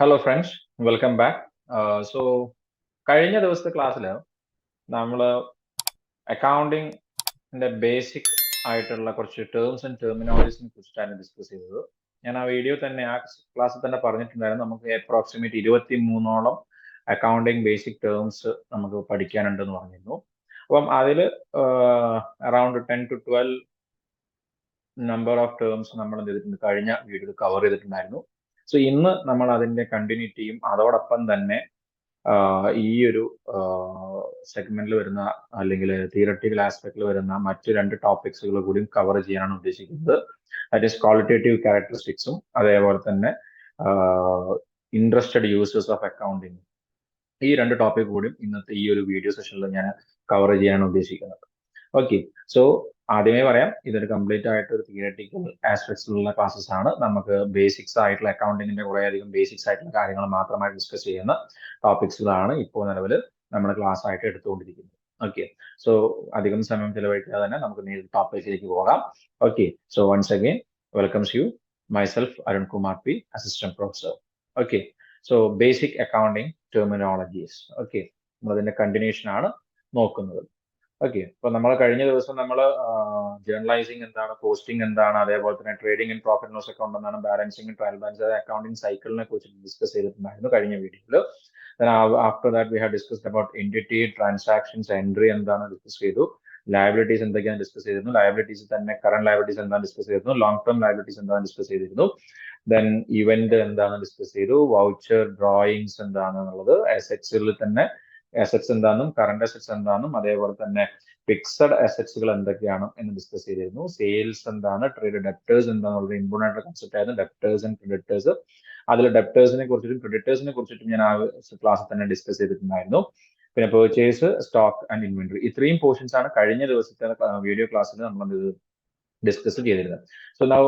Hello friends, welcome back. So കഴിഞ്ഞ ദിവസത്തെ ക്ലാസ്സിൽ നമ്മൾ അക്കൗണ്ടിങ്ങിന്റെ ബേസിക് ആയിട്ടുള്ള കുറച്ച് ടേംസ് ആൻഡ് ടെർമിനോളജീസിനെ കുറിച്ചിട്ടാണ് ഡിസ്കസ് ചെയ്തത്. ഞാൻ ആ വീഡിയോ തന്നെ ആ ക്ലാസ്സിൽ തന്നെ പറഞ്ഞിട്ടുണ്ടായിരുന്നു, നമുക്ക് അപ്രോക്സിമേറ്റ് 23ഓളം അക്കൗണ്ടിങ് ബേസിക് ടേംസ് നമുക്ക് പഠിക്കാനുണ്ടെന്ന് പറഞ്ഞിരുന്നു. അപ്പം അതിൽ around 10 to 12 number of terms നമ്മൾ എന്ത് ചെയ്തിട്ടുണ്ട്, കഴിഞ്ഞ വീഡിയോയിൽ കവർ ചെയ്തിട്ടുണ്ടായിരുന്നു. സോ ഇന്ന് നമ്മൾ അതിന്റെ കണ്ടിന്യൂറ്റിയും അതോടൊപ്പം തന്നെ ഈ ഒരു സെഗ്മെന്റിൽ വരുന്ന അല്ലെങ്കിൽ തിയറട്ടിക്കൽ ആസ്പെക്റ്റിൽ വരുന്ന മറ്റു രണ്ട് ടോപ്പിക്സുകൾ കൂടി കവർ ചെയ്യാനാണ് ഉദ്ദേശിക്കുന്നത്. ദാറ്റ് ഈസ് ക്വാളിറ്റേറ്റീവ് ക്യാരക്ടറിസ്റ്റിക്സും അതേപോലെ തന്നെ ഇൻട്രസ്റ്റഡ് യൂസേഴ്സ് ഓഫ് അക്കൗണ്ടിങ്. ഈ രണ്ട് ടോപ്പിക് കൂടി ഇന്നത്തെ ഈ ഒരു വീഡിയോ സെഷനിൽ ഞാൻ കവർ ചെയ്യാനാണ് ഉദ്ദേശിക്കുന്നത്. ഓക്കെ, സോ ആദ്യമേ പറയാം, ഇതൊരു കംപ്ലീറ്റ് ആയിട്ട് ഒരു തിയറട്ടിക്കൽ ആസ്പെക്ട്സിലുള്ള ക്ലാസ്സസ് ആണ്. നമുക്ക് ബേസിക്സ് ആയിട്ടുള്ള അക്കൗണ്ടിങ്ങിന്റെ കുറേയധികം ബേസിക്സ് ആയിട്ടുള്ള കാര്യങ്ങൾ മാത്രമായിട്ട് ഡിസ്കസ് ചെയ്യുന്ന ടോപ്പിക്സുകളാണ് ഇപ്പോൾ നിലവിൽ നമ്മൾ ക്ലാസ് ആയിട്ട് എടുത്തുകൊണ്ടിരിക്കുന്നത്. ഓക്കെ, സോ അധികം സമയം ചിലവഴിക്കാതെ തന്നെ നമുക്ക് നേരിട്ട് ടോപ്പിക്കിലേക്ക് പോകാം. Okay, so once again welcomes you myself Arun Kumar P, assistant professor. Okay, so basic accounting terminologies. Okay, നമ്മളതിന്റെ കണ്ടിന്യൂഷൻ ആണ് നോക്കുന്നത്. ഓക്കെ, അപ്പൊ നമ്മൾ കഴിഞ്ഞ ദിവസം നമ്മൾ ജേർണലൈസിങ് എന്താണ്, പോസ്റ്റിംഗ് എന്താണ്, അതേപോലെ തന്നെ trading and profit loss account എന്താണ്, ബാലൻസിംഗ് ട്രയൽ ബാലൻസ്, അക്കൗണ്ടിങ് സൈക്കിളിനെ കുറിച്ച് ഡിസ്കസ് ചെയ്തിട്ടുണ്ടായിരുന്നു കഴിഞ്ഞ വീഡിയോയിൽ. After that we have discussed about entity, transactions, entry എന്താണ് ഡിസ്കസ് ചെയ്തു, ലയബിലിറ്റീസ് എന്തൊക്കെയാണ് ഡിസ്കസ് ചെയ്തിരുന്നു, ലയബിലിറ്റീസ് തന്നെ കറന്റ് ലയബിലിറ്റീസ് എന്താണ് ഡിസ്കസ് ചെയ്തിരുന്നു, ലോങ് ടേം ലയബിലിറ്റീസ് എന്താണ് ഡിസ്കസ് ചെയ്തിരുന്നു, ദെൻ ഇവന്റ് എന്താണ് ഡിസ്കസ് ചെയ്തു, വൗച്ചർ ഡ്രോയിങ്സ് എന്താണെന്നുള്ളത്, അസറ്റ്സിൽ തന്നെ അസറ്റ്സ് എന്താണെന്നും കറന്റ് അസറ്റ്സ് എന്താണെന്നും അതേപോലെ തന്നെ ഫിക്സഡ് അസറ്റ്സുകൾ എന്തൊക്കെയാണ് എന്ന് ഡിസ്കസ് ചെയ്തിരുന്നു. സെയിൽസ് എന്താണ്, ട്രേഡ് ഡെപ്റ്റേഴ്സ് എന്താണെന്നുള്ളത് ഇമ്പോർട്ടൻ്റ് ആയിട്ടുള്ള കൺസെപ്റ്റ് ആയിരുന്നു. ഡെപ്റ്റേഴ്സ് ആൻഡ് ക്രെഡിറ്റേഴ്സ്, അതിൽ ഡെപ്റ്റേഴ്സിനെ കുറിച്ചിട്ടും ക്രെഡിറ്റേഴ്സിനെ കുറിച്ചിട്ടും ഞാൻ ആ ക്ലാസ്സിൽ തന്നെ ഡിസ്കസ് ചെയ്തിട്ടുണ്ടായിരുന്നു. പിന്നെ പെർച്ചേസ്, സ്റ്റോക്ക് ആൻഡ് ഇൻവെന്ററി, ഇത്രയും പോർഷൻസ് ആണ് കഴിഞ്ഞ ദിവസത്തെ വീഡിയോ ക്ലാസ്സിൽ നമ്മൾ ഡിസ്കസ് ചെയ്തിരുന്നത്. So now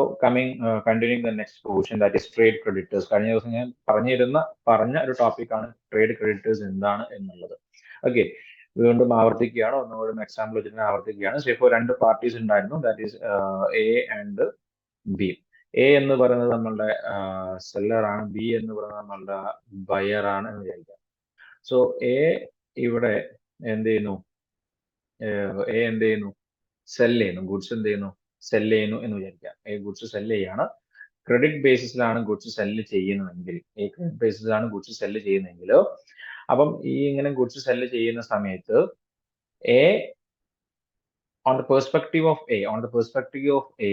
continuing the next portion, that is trade creditors. കഴിഞ്ഞ ദിവസം ഞാൻ പറഞ്ഞ ഒരു ടോപ്പിക്കാണ് ട്രേഡ് ക്രെഡിറ്റേഴ്സ് എന്താണ് എന്നുള്ളത്. ഓക്കെ, വീണ്ടും ആവർത്തിക്കുകയാണ്, ഒന്നുകൂടി എക്സാമ്പിൾ വെച്ചിട്ട് ആവർത്തിക്കുകയാണ്. സോ ഇപ്പോൾ രണ്ട് പാർട്ടീസ് ഉണ്ടായിരുന്നു, that is A and B. A എന്ന് പറയുന്നത് നമ്മളുടെ സെല്ലർ ആണ്, ബി എന്ന് പറയുന്നത് നമ്മളുടെ ബയർ ആണ് എന്ന് വിചാരിക്കാം. സോ എ ഇവിടെ എന്ത് ചെയ്യുന്നു, എ എന്ത് ചെയ്യുന്നു, സെൽ ചെയ്യുന്നു, ഗുഡ്സ് എന്ത് ചെയ്യുന്നു, സെൽ ചെയ്യുന്നു എന്ന് വിചാരിക്കാം. എ ഗുഡ്സ് സെൽ ചെയ്യാണ്. ക്രെഡിറ്റ് ബേസിസിലാണ് ഗുഡ്സ് സെല്ല് ചെയ്യുന്നതെങ്കിൽ, ഈ ക്രെഡിറ്റ് ബേസിസിലാണ് ഗുഡ്സ് സെല്ല് ചെയ്യുന്നതെങ്കിൽ, അപ്പം ഈ ഇങ്ങനെ ഗുഡ്സ് സെല്ല് ചെയ്യുന്ന സമയത്ത് A on the perspective of A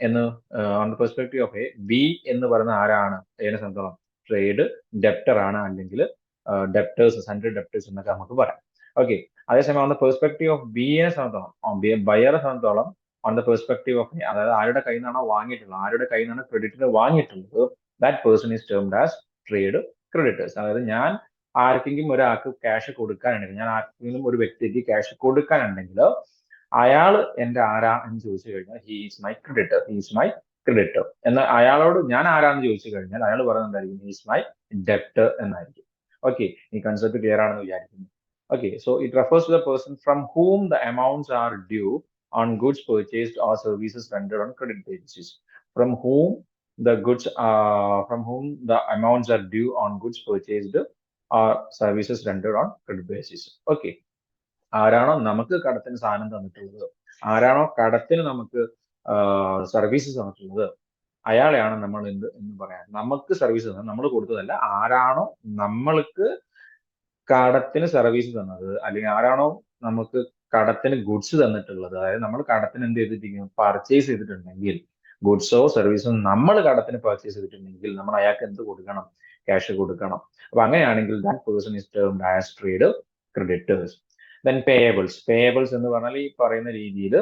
എന്ന് on the perspective of A, B എന്ന് പറയുന്ന ആരാണ്, എനെ സംബന്ധിച്ചോളം ട്രേഡ് ഡെപ്റ്റർ ആണ്, അല്ലെങ്കിൽ ഡെപ്റ്റേഴ്സ്, സൺഡ്രി ഡെപ്റ്റേഴ്സ് എന്നൊക്കെ നമുക്ക് പറയാം. ഓക്കെ, അതേസമയം ഓൺ ദ പെർസ്പെക്റ്റീവ് ഓഫ് ബിയെ സംബന്ധിച്ചോളം, ബയറെ സംബന്ധിച്ചോളം on the perspective of A, അതായത് ആരുടെ കയ്യിൽ നിന്നാണോ വാങ്ങിയിട്ടുള്ളത്, ആരുടെ കയ്യിൽ നിന്നാണ് ക്രെഡിറ്റിന് വാങ്ങിയിട്ടുള്ളത്, that person is termed as trade creditors. അതായത് ഞാൻ ആർക്കെങ്കിലും ഒരാൾക്ക് ക്യാഷ് കൊടുക്കാനുണ്ടെങ്കിൽ, ഞാൻ ആർക്കെങ്കിലും ഒരു വ്യക്തിക്ക് ക്യാഷ് കൊടുക്കാനുണ്ടെങ്കിൽ, അയാൾ എന്റെ ആരാ എന്ന് ചോദിച്ചു കഴിഞ്ഞാൽ ഹി ഈസ് മൈ ക്രെഡിറ്റർ. എന്നാൽ അയാളോട് ഞാൻ ആരാന്ന് ചോദിച്ചു കഴിഞ്ഞാൽ അയാൾ പറയുന്നത് എന്തായിരിക്കും, ഹി ഈസ് മൈ ഡെപ്റ്റർ എന്നായിരിക്കും. ഓക്കെ, ഈ കൺസെപ്റ്റ് ക്ലിയർ ആണെന്ന് വിചാരിക്കുന്നു. Okay, so it refers to the person from whom the amounts are due on goods purchased or services rendered on credit basis. From whom the amounts are due on goods purchased or services rendered on credit basis. Okay, ആരാണോ നമുക്ക് കടത്തിന് സാധനം തന്നിട്ടുള്ളത്, ആരാണോ കടത്തിന് നമുക്ക് services തന്നിട്ടുള്ളത്, അയാളെയാണ് നമ്മൾ എന്ന് പറയാം. നമുക്ക് സർവീസ് തന്നത് നമ്മൾ കൊടുത്തതല്ല, ആരാണോ നമ്മൾക്ക് കടത്തിന് സർവീസ് തന്നത്, അല്ലെങ്കിൽ ആരാണോ നമുക്ക് കടത്തിന് ഗുഡ്സ് തന്നിട്ടുള്ളത്, അതായത് നമ്മൾ കടത്തിന് എന്ത് ചെയ്തിരിക്കും, പർച്ചേസ് ചെയ്തിട്ടുണ്ടെങ്കിൽ, ഗുഡ്സോ സർവീസോ നമ്മൾ കടത്തിന് പർച്ചേസ് ചെയ്തിട്ടുണ്ടെങ്കിൽ നമ്മൾ അയാൾക്ക് എന്ത് കൊടുക്കണം, ക്യാഷ് കൊടുക്കണം. അപ്പൊ അങ്ങനെയാണെങ്കിൽ that person is termed as trade creditors. Then payables എന്ന് പറഞ്ഞാൽ ഈ പറയുന്ന രീതിയിൽ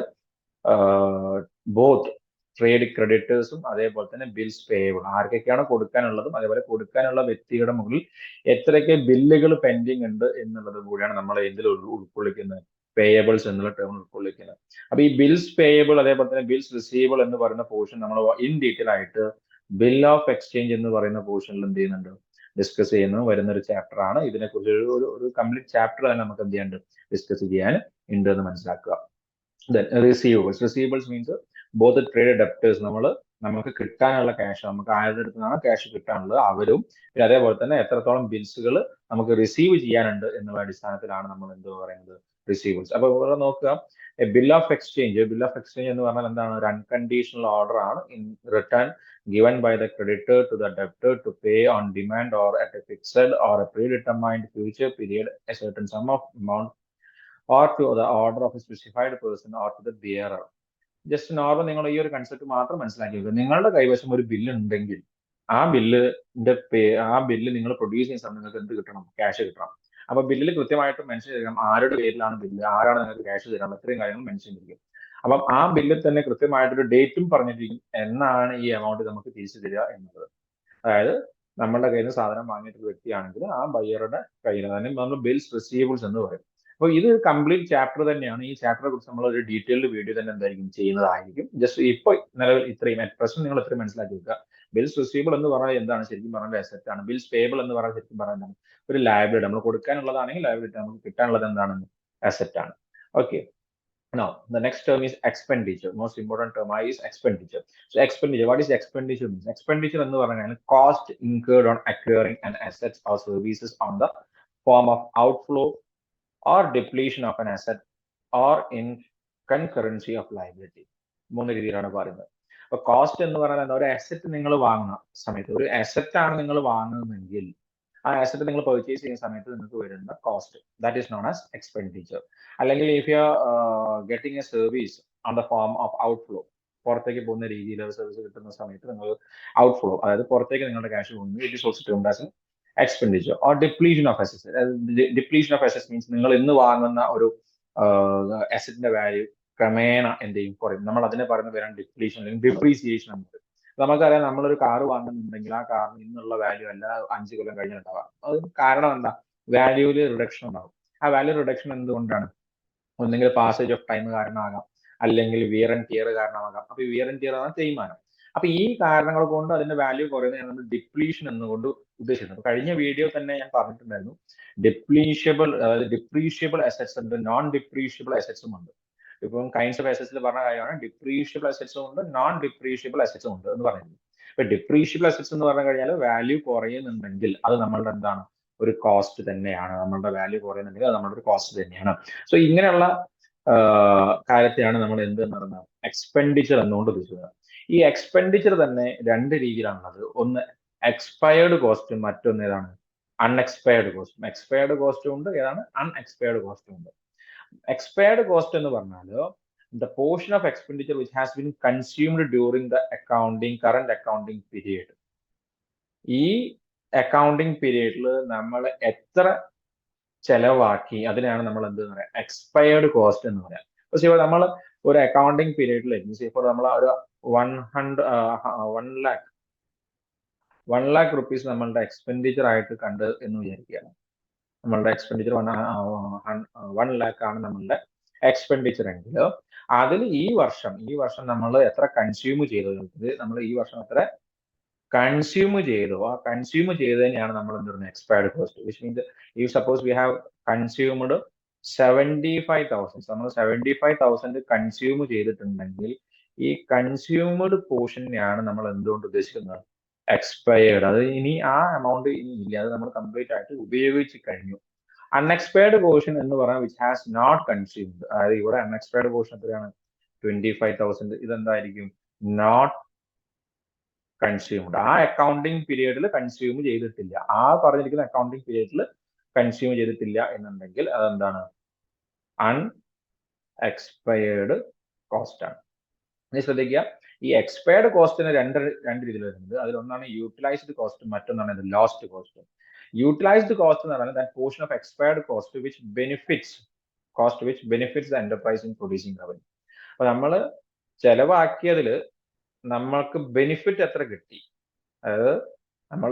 ബോത്ത് ട്രേഡ് ക്രെഡിറ്റേഴ്സും അതേപോലെ തന്നെ ബിൽസ് പേയബിൾ, ആർക്കൊക്കെയാണ് കൊടുക്കാനുള്ളതും അതേപോലെ കൊടുക്കാനുള്ള വ്യക്തിയുടെ മുകളിൽ എത്രയൊക്കെ ബില്ലുകൾ പെൻഡിങ് ഉണ്ട് എന്നുള്ളത് കൂടിയാണ് നമ്മൾ എന്തിൽ ഉൾക്കൊള്ളിക്കുന്നത്, പേയബിൾസ് എന്നുള്ള ടേം ഉൾക്കൊള്ളിക്കുന്നത്. അപ്പൊ ഈ ബിൽസ് പേയബിൾ അതേപോലെ തന്നെ ബിൽസ് റിസീവബിൾ എന്ന് പറയുന്ന പോർഷൻ നമ്മൾ ഇൻ ഡീറ്റെയിൽ ആയിട്ട് ബിൽ ഓഫ് എക്സ്ചേഞ്ച് എന്ന് പറയുന്ന പോർഷനിൽ എന്ത് ചെയ്യുന്നുണ്ട്, ഡിസ്കസ് ചെയ്യുന്ന വരുന്ന ഒരു ചാപ്റ്റർ ആണ്. ഇതിനെക്കുറിച്ച് ഒരു കംപ്ലീറ്റ് ചാപ്റ്റർ തന്നെ നമുക്ക് എന്ത് ചെയ്യാനുണ്ട്, ഡിസ്കസ് ചെയ്യാൻ ഉണ്ട് എന്ന് മനസ്സിലാക്കുക. Receivables means both trade debtors, നമ്മൾ നമുക്ക് കിട്ടാനുള്ള ക്യാഷ്, നമുക്ക് ആരുടെ അടുത്ത് നിന്നാണ് ക്യാഷ് കിട്ടാനുള്ളത് അവരും, പിന്നെ അതേപോലെ തന്നെ എത്രത്തോളം ബിൽസുകൾ നമുക്ക് റിസീവ് ചെയ്യാനുണ്ട് എന്നുള്ള അടിസ്ഥാനത്തിലാണ് നമ്മൾ എന്ത് പറയുന്നത് റിസീവബിൾസ്. അപ്പൊ ഇവിടെ നോക്കുക, bill of exchange. Bill of exchange എന്ന് പറഞ്ഞാൽ എന്താണ്? ഒരു അൺകണ്ടീഷണൽ ഓർഡർ ആണ് in return given by the creditor to the debtor to pay on demand or at a fixed or a predetermined future period a certain sum of amount or to the order of a specified person or to the bearer. Just normal നിങ്ങൾ ഈ ഒരു concept മാത്രം മനസ്സിലാക്കി വെക്കുക. നിങ്ങളുടെ കൈവശം ഒരു bill ഉണ്ടെങ്കിൽ ആ ബില്ല് നിങ്ങൾ പ്രൊഡ്യൂസ് ചെയ്യുന്ന സമയത്ത് നിങ്ങൾക്ക് എന്ത് കിട്ടണം? ക്യാഷ് കിട്ടണം. അപ്പൊ ബില്ലിൽ കൃത്യമായിട്ട് മെൻഷൻ ചെയ്യണം ആരുടെ പേരിലാണ് ബില്ല്, ആരാണ് നിങ്ങൾക്ക് ക്യാഷ് തരാൻ, ഇത്രയും കാര്യങ്ങൾ മെൻഷൻ ചെയ്തിരിക്കും. അപ്പം ആ ബില്ലിൽ തന്നെ കൃത്യമായിട്ടൊരു ഡേറ്റും പറഞ്ഞിരിക്കും എന്നാണ് ഈ എമൗണ്ട് നമുക്ക് തിരിച്ചു തരിക എന്നുള്ളത്. അതായത് നമ്മുടെ കയ്യിൽ നിന്ന് സാധനം വാങ്ങിയിട്ടൊരു വ്യക്തിയാണെങ്കിൽ ആ ബയ്യറുടെ കയ്യിൽ തന്നെ നമ്മൾ ബിൽസ് റിസീവബിൾസ് എന്ന് പറയും. അപ്പോൾ ഇത് കംപ്ലീറ്റ് ചാപ്റ്റർ തന്നെയാണ്. ഈ ചാപ്റ്ററെ കുറിച്ച് നമ്മൾ ഒരു ഡീറ്റെയിൽഡ് വീഡിയോ തന്നെ എന്തായിരിക്കും ചെയ്യുന്നതായിരിക്കും. ജസ്റ്റ് ഇപ്പോൾ നിലവിൽ ഇത്രയും അറ്റ് പ്രസന്റ് നിങ്ങൾ ഇത്രയും മനസ്സിലാക്കി വെക്കുക. ബിൽസ് റിസീവബിൾ എന്ന് പറഞ്ഞാൽ എന്താണ്? ശരിക്കും പറഞ്ഞാൽ അസറ്റ് ആണ്. ബിൽസ് പേബിൾ എന്ന് പറഞ്ഞാൽ ശരിക്കും പറഞ്ഞാൽ എന്താണ്? ഒരു ലയബിലിറ്റി. നമ്മൾ കൊടുക്കാനുള്ളതാണെങ്കിൽ ലയബിലിറ്റി, നമുക്ക് കിട്ടാനുള്ളത് എന്താണ്? അസറ്റ് ആണ്. Okay. Now, the next term is expenditure. Most important term is expenditure. So, expenditure. What is expenditure means? Expenditure എന്ന് പറഞ്ഞാൽ cost incurred on acquiring an assets or services on the form of outflow or depletion of an asset or in concurrency of liability. മൂന്ന് രീതിയിലാണ് പറയുന്നത്. അപ്പൊ cost എന്ന് പറഞ്ഞാൽ ഒരു asset നിങ്ങൾ വാങ്ങുന്ന സമയത്ത്, ഒരു അസറ്റ് ആണ് നിങ്ങൾ വാങ്ങുന്നതെങ്കിൽ ആ അസറ്റ് നിങ്ങൾ പർച്ചേസ് ചെയ്യുന്ന സമയത്ത് നിങ്ങൾക്ക് വരുന്ന cost, that is known as expenditure. അല്ലെങ്കിൽ if you are getting a service on the form of outflow, പുറത്തേക്ക് പോകുന്ന രീതിയിൽ സർവീസ് കിട്ടുന്ന സമയത്ത് നിങ്ങൾ ഔട്ട്ഫ്ലോ, അതായത് പുറത്തേക്ക് നിങ്ങളുടെ ക്യാഷ് പോകുന്നു, it is also termed as expenditure. Or depletion of assets. Depletion of assets means നിങ്ങൾ ഇന്ന് വാങ്ങുന്ന ഒരു അസറ്റിന്റെ വാല്യൂ ക്രമേണ എന്ത് ചെയ്യും? കുറയും. നമ്മൾ അതിനെ പറയുന്ന പേരാണ് ഡിപ്ലീഷൻ അല്ലെങ്കിൽ ഡിപ്രീസിയേഷൻ എന്നത്. നമുക്കറിയാം, നമ്മളൊരു കാറ് വാങ്ങുന്നുണ്ടെങ്കിൽ ആ കാറിന് ഇന്നുള്ള വാല്യൂ അല്ല 5 കൊല്ലം കഴിഞ്ഞിട്ടുണ്ടാവാം. അത് കാരണം എന്താ? വാല്യൂല് റിഡക്ഷൻ ഉണ്ടാവും. ആ വാല്യൂ റിഡക്ഷൻ എന്തുകൊണ്ടാണ്? ഒന്നെങ്കിൽ പാസേജ് ഓഫ് ടൈം കാരണമാകാം, അല്ലെങ്കിൽ വിയർ ആൻഡ് ടിയർ കാരണമാകാം. അപ്പൊ വിയർ ആൻഡ് ടിയർ ആണ് തേയ്മാനം. അപ്പൊ ഈ കാരണങ്ങൾ കൊണ്ട് അതിന്റെ വാല്യൂ കുറയുന്നതാണ് നമ്മൾ ഡിപ്ലീഷൻ എന്നുകൊണ്ട് ഉദ്ദേശിക്കുന്നത്. കഴിഞ്ഞ വീഡിയോ തന്നെ ഞാൻ പറഞ്ഞിട്ടുണ്ടായിരുന്നു, ഡിപ്രീഷ്യബിൾ അസറ്റ്സ് ഉണ്ട്, നോൺ ഡിപ്രീഷ്യബിൾ അസറ്റ്സും ഉണ്ട്. ഇപ്പം കൈൻഡ്സ് ഓഫ് അസറ്റ്സിൽ പറഞ്ഞ കാര്യമാണ് ഡിപ്രീഷ്യബിൾ അസറ്റ്സും ഉണ്ട്, നോൺ ഡിപ്രീഷ്യബിൾ അസറ്റ്സും ഉണ്ട് എന്ന് പറയുന്നത്. ഇപ്പൊ ഡിപ്രീഷ്യബിൾ അസറ്റ്സ് എന്ന് പറഞ്ഞു കഴിഞ്ഞാൽ വാല്യൂ കുറയുന്നുണ്ടെങ്കിൽ അത് നമ്മളുടെ എന്താണ്? ഒരു കോസ്റ്റ് തന്നെയാണ്. നമ്മളുടെ വാല്യൂ കുറയുന്നുണ്ടെങ്കിൽ അത് നമ്മളുടെ ഒരു കോസ്റ്റ് തന്നെയാണ്. സോ ഇങ്ങനെയുള്ള കാര്യത്തെയാണ് നമ്മൾ എന്ത് എന്ന് പറയുന്നത്? എക്സ്പെൻഡിച്ചർ എന്നുകൊണ്ട് ഉദ്ദേശിക്കുന്നത്. ഈ എക്സ്പെൻഡിച്ചർ തന്നെ രണ്ട് രീതിയിലാണുള്ളത്. ഒന്ന് എക്സ്പയർഡ് കോസ്റ്റും, മറ്റൊന്ന് ഏതാണ്? അൺഎക്സ്പയർഡ് കോസ്റ്റും. എക്സ്പയർഡ് കോസ്റ്റും ഉണ്ട്, ഏതാണ്? അൺഎക്സ്പയർഡ് കോസ്റ്റും ഉണ്ട്. എക്സ്പയർഡ് കോസ്റ്റ് എന്ന് പറഞ്ഞാൽ the portion of expenditure which has been consumed during the current accounting period. ഈ അക്കൗണ്ടിങ് പീരീഡിൽ നമ്മൾ എത്ര ചെലവാക്കി അതിനാണ് നമ്മൾ എന്ത് പറയാ? എക്സ്പയർഡ് കോസ്റ്റ് എന്ന് പറയാം. പക്ഷേ നമ്മൾ ഒരു അക്കൗണ്ടിങ് പീരീഡിൽ ഇപ്പോൾ നമ്മൾ ഒരു 1 lakh റുപ്പീസ് നമ്മളുടെ എക്സ്പെൻഡിച്ചർ ആയിട്ട് കണ്ട് എന്ന് വിചാരിക്കുകയാണ്. നമ്മളുടെ എക്സ്പെൻഡിച്ചർ 1 lakh ആണ് നമ്മളുടെ എക്സ്പെൻഡിച്ചർ എങ്കിൽ അതിൽ ഈ വർഷം നമ്മൾ എത്ര കൺസ്യൂം ചെയ്തു, നമ്മൾ ഈ വർഷം എത്ര കൺസ്യൂം ചെയ്തു, ആ കൺസ്യൂം ചെയ്തതിനെയാണ് നമ്മൾ എന്ത് പറയുന്നത്? Expired cost. വിച്ച് മീൻസ് ഈ സപ്പോസ് വി ഹാവ് കൺസ്യൂംഡ് 75,000, നമ്മൾ 75,000 കൺസ്യൂം ചെയ്തിട്ടുണ്ടെങ്കിൽ ഈ കൺസ്യൂംഡ് പോർഷനെയാണ് നമ്മൾ എന്തുകൊണ്ട് ഉദ്ദേശിക്കുന്നത്? എക്സ്പയർഡ്. അത് ഇനി ആ എമൗണ്ട് ഇനി ഇല്ല, അത് നമ്മൾ കംപ്ലീറ്റ് ആയിട്ട് ഉപയോഗിച്ച് കഴിഞ്ഞു. അൺഎക്സ്പയർഡ് പോർഷൻ എന്ന് പറഞ്ഞാൽ വിച്ച് ഹാസ് നോട്ട് കൺസ്യൂംഡ്. അതായത് ഇവിടെ അൺഎക്സ്പയർഡ് പോർഷൻ എത്രയാണ്? 25,000. ഇതെന്തായിരിക്കും? Not consumed. ആ അക്കൗണ്ടിങ് പീരീഡിൽ കൺസ്യൂം ചെയ്തിട്ടില്ല. ആ പറഞ്ഞിരിക്കുന്ന അക്കൗണ്ടിങ് പീരീഡിൽ കൺസ്യൂം ചെയ്തിട്ടില്ല എന്നുണ്ടെങ്കിൽ അതെന്താണ്? അൺഎക്സ്പയർഡ് കോസ്റ്റ് ആണ്. ഇനി ശ്രദ്ധിക്കുക, ഈ എക്സ്പയർഡ് കോസ്റ്റിന് രണ്ട് രീതിയിൽ വരുന്നത്. അതിലൊന്നാണ് യൂട്ടിലൈസ്ഡ് കോസ്റ്റ്, മറ്റൊന്നാണ് ലോസ്റ്റ് കോസ്റ്റ്. യൂട്ടിലൈസ്ഡ് കോസ്റ്റ് എന്ന് പറയുന്നത് that portion of expired cost which benefits the enterprise in producing revenue. അപ്പൊ നമ്മൾ ചെലവാക്കിയതിൽ നമ്മൾക്ക് ബെനിഫിറ്റ് എത്ര കിട്ടി? അതായത് നമ്മൾ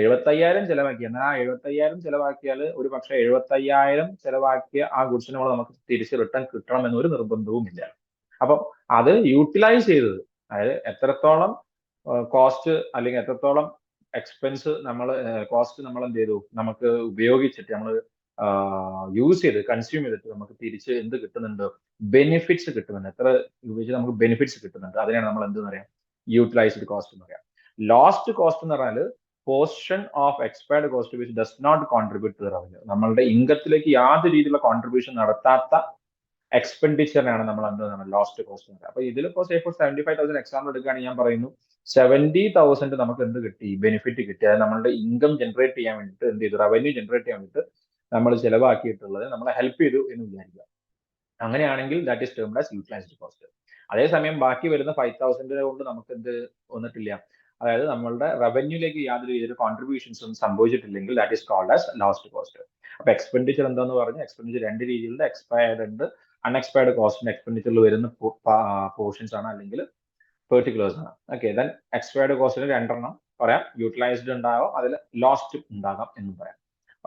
75,000 ചെലവാക്കി, എന്നാൽ ആ 75,000 ചെലവാക്കിയാൽ ഒരു പക്ഷേ 75,000 ചെലവാക്കിയ ആ ഗുഡ്സിന് നമുക്ക് തിരിച്ച് റിട്ടേൺ കിട്ടണം എന്നൊരു നിർബന്ധവുമില്ല. അപ്പം അത് യൂട്ടിലൈസ് ചെയ്തത്, അതായത് എത്രത്തോളം കോസ്റ്റ് അല്ലെങ്കിൽ എത്രത്തോളം എക്സ്പെൻസ് കോസ്റ്റ് നമ്മൾ എന്ത് ചെയ്തു, നമുക്ക് ഉപയോഗിച്ചിട്ട് നമ്മൾ യൂസ് ചെയ്ത് കൺസ്യൂം ചെയ്തിട്ട് നമുക്ക് തിരിച്ച് എന്ത് കിട്ടുന്നുണ്ട്? ബെനിഫിറ്റ്സ് കിട്ടുന്നുണ്ട്. എത്ര ഉപയോഗിച്ച് നമുക്ക് ബെനിഫിറ്റ്സ് കിട്ടുന്നുണ്ട്, അതിനാണ് നമ്മൾ എന്ത് പറയാം? യൂട്ടിലൈസ്ഡ് കോസ്റ്റ് എന്ന് പറയാം. ലോസ്റ്റ് കോസ്റ്റ് എന്ന് പറഞ്ഞാൽ portion of expired cost which does not contribute to revenue. നമ്മളുടെ ഇൻകത്തിലേക്ക് യാതൊരു രീതിയിലുള്ള കോൺട്രിബ്യൂഷൻ നടത്താത്ത എക്സ്പെൻഡിച്ചറിനാണ് നമ്മൾ എന്താണ് ലോസ്റ്റ് കോസ്റ്റ് എന്ന് പറയുന്നത്. അപ്പൊ ഇതിലിപ്പോ സേ ഫോർ 75,000 എക്സാമ്പിൾ എടുക്കുകയാണെങ്കിൽ ഞാൻ പറയുന്നു 70,000 നമുക്ക് എന്ത് കിട്ടി, ബെനിഫിറ്റ് കിട്ടി. അതായത് നമ്മളുടെ ഇൻകം ജനറേറ്റ് ചെയ്യാൻ വേണ്ടിയിട്ട് എന്ത് ചെയ്തു, റവന്യൂ ജനറേറ്റ് ചെയ്യാൻ വേണ്ടിയിട്ട് നമ്മൾ ചിലവാക്കിയിട്ടുള്ളത് നമ്മളെ ഹെൽപ്പ് ചെയ്തു എന്ന് വിചാരിക്കുക. അങ്ങനെയാണെങ്കിൽ that is termed as utilised cost. അതേസമയം ബാക്കി വരുന്ന 5,000 കൊണ്ട് നമുക്ക് എന്ത് വന്നിട്ടില്ല, അതായത് നമ്മളുടെ റവന്യൂലേക്ക് യാതൊരു രീതിയിൽ കോൺട്രിബ്യൂഷൻസ് ഒന്നും സംഭവിച്ചിട്ടില്ലെങ്കിൽ that is called as lost cost. അപ്പൊ എക്സ്പെൻഡിച്ചർ എന്താന്ന് പറഞ്ഞാൽ എക്സ്പെൻഡിച്ചർ രണ്ട് രീതിയിലുണ്ട്, എക്സ്പയർഡ് ഉണ്ട്, അൺഎക്സ്പയർഡ് കോസ്റ്റിന്റെ എക്സ്പെൻഡിച്ചറിൽ വരുന്ന പോർഷൻസ് ആണ് അല്ലെങ്കിൽ പെർട്ടിക്കുലേഴ്സ് ആണ്. ഓക്കെ, ദെൻ എക്സ്പയർഡ് കോസ്റ്റിന് രണ്ടെണ്ണം പറയാം, യൂട്ടിലൈസ്ഡ് ഉണ്ടാകാം, അതിൽ ലോസ്റ്റ് ഉണ്ടാകാം എന്നും പറയാം.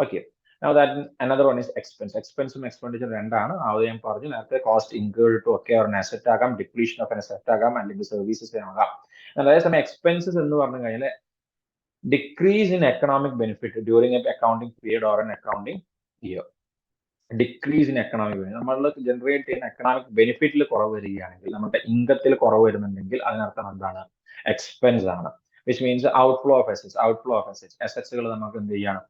Okay, now that another one is expense. എക്സ്പെൻസും എക്സ്പെൻഡിച്ചർ രണ്ടാണ്. അത് ഞാൻ പറഞ്ഞു നേരത്തെ, കോസ്റ്റ് ഇൻകേർഡ് ടു ഒക്കെ ഒരു അസറ്റ് ആകാം, ഡിപ്ലീഷൻ ഓഫ് അസറ്റ് ആകാം, അല്ലെങ്കിൽ സർവീസസ് ആകാം. അതേസമയം എക്സ്പെൻസസ് എന്ന് പറഞ്ഞു കഴിഞ്ഞാൽ decrease in economic benefit during A accounting period or N accounting year. Decrease in economic benefit, നമ്മൾ ജനറേറ്റ് ചെയ്യുന്ന എക്കണോമിക് ബെനിഫിറ്റിൽ കുറവ് വരികയാണെങ്കിൽ, നമ്മുടെ ഇൻകത്തിൽ കുറവ് വരുന്നുണ്ടെങ്കിൽ അതിനർത്ഥം എന്താണ്, എക്സ്പെൻസ് ആണ്. Which means outflow of assets. Outflow of assets, അസറ്റ്സുകൾ നമുക്ക് എന്ത് ചെയ്യണം,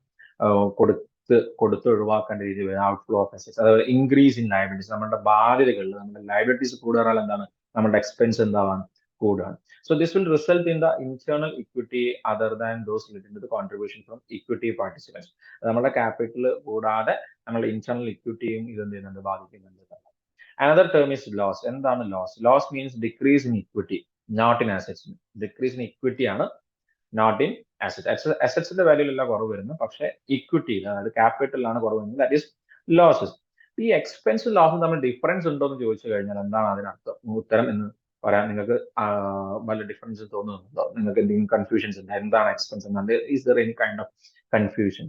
കൊടുത്ത് ഒഴിവാക്കേണ്ട രീതിയിൽ ഔട്ട്ഫ്ലോ ഓഫ് അസറ്റ്സ്. അതായത് ഇൻക്രീസ് ഇൻ ലയബിലിറ്റീസ്, നമ്മുടെ ബാധ്യതകളിൽ നമ്മുടെ ലയബിലിറ്റീസ് കൂടുതൽ എന്താണ്, നമ്മുടെ എക്സ്പെൻസ് എന്താവാണ്, കൂടുകയാണ്. So this will result in the internal equity other than those related to the contribution from equity participants. നമ്മുടെ ക്യാപിറ്റൽ കൂടാതെ നമ്മുടെ ഇന്റേണൽ ഇക്വിറ്റിയും ഇത് എന്ത് ചെയ്യുന്നുണ്ട്, ബാധിക്കുന്നുണ്ട്. Another term is loss. എന്താണ് loss? Loss means decrease in equity, not in assets. Decrease in equity ആണ്, നോട്ട് ഇൻ അസറ്റ്സ്. അസറ്റ്സിന്റെ വാല്യൂലല്ല കുറവ് വരുന്നത്, പക്ഷേ ഇക്വിറ്റിയിൽ, അതായത് ക്യാപിറ്റലിലാണ് കുറവ് വരുന്നത്. That is losses. ഈ എക്സ്പെൻസും ലോസും തമ്മിൽ ഡിഫറൻസ് ഉണ്ടോ എന്ന് ചോദിച്ചു കഴിഞ്ഞാൽ എന്താണ് അതിനർത്ഥം, ഉത്തരം എന്ന് പറയാൻ നിങ്ങൾക്ക് വല്ല ഡിഫറൻസ് തോന്നുന്നുണ്ടോ? നിങ്ങൾക്ക് എന്തെങ്കിലും കൺഫ്യൂഷൻസ് ഉണ്ട്, എന്താണ് എക്സ്പെൻസ് എന്നാണ്, is there any kind of confusion?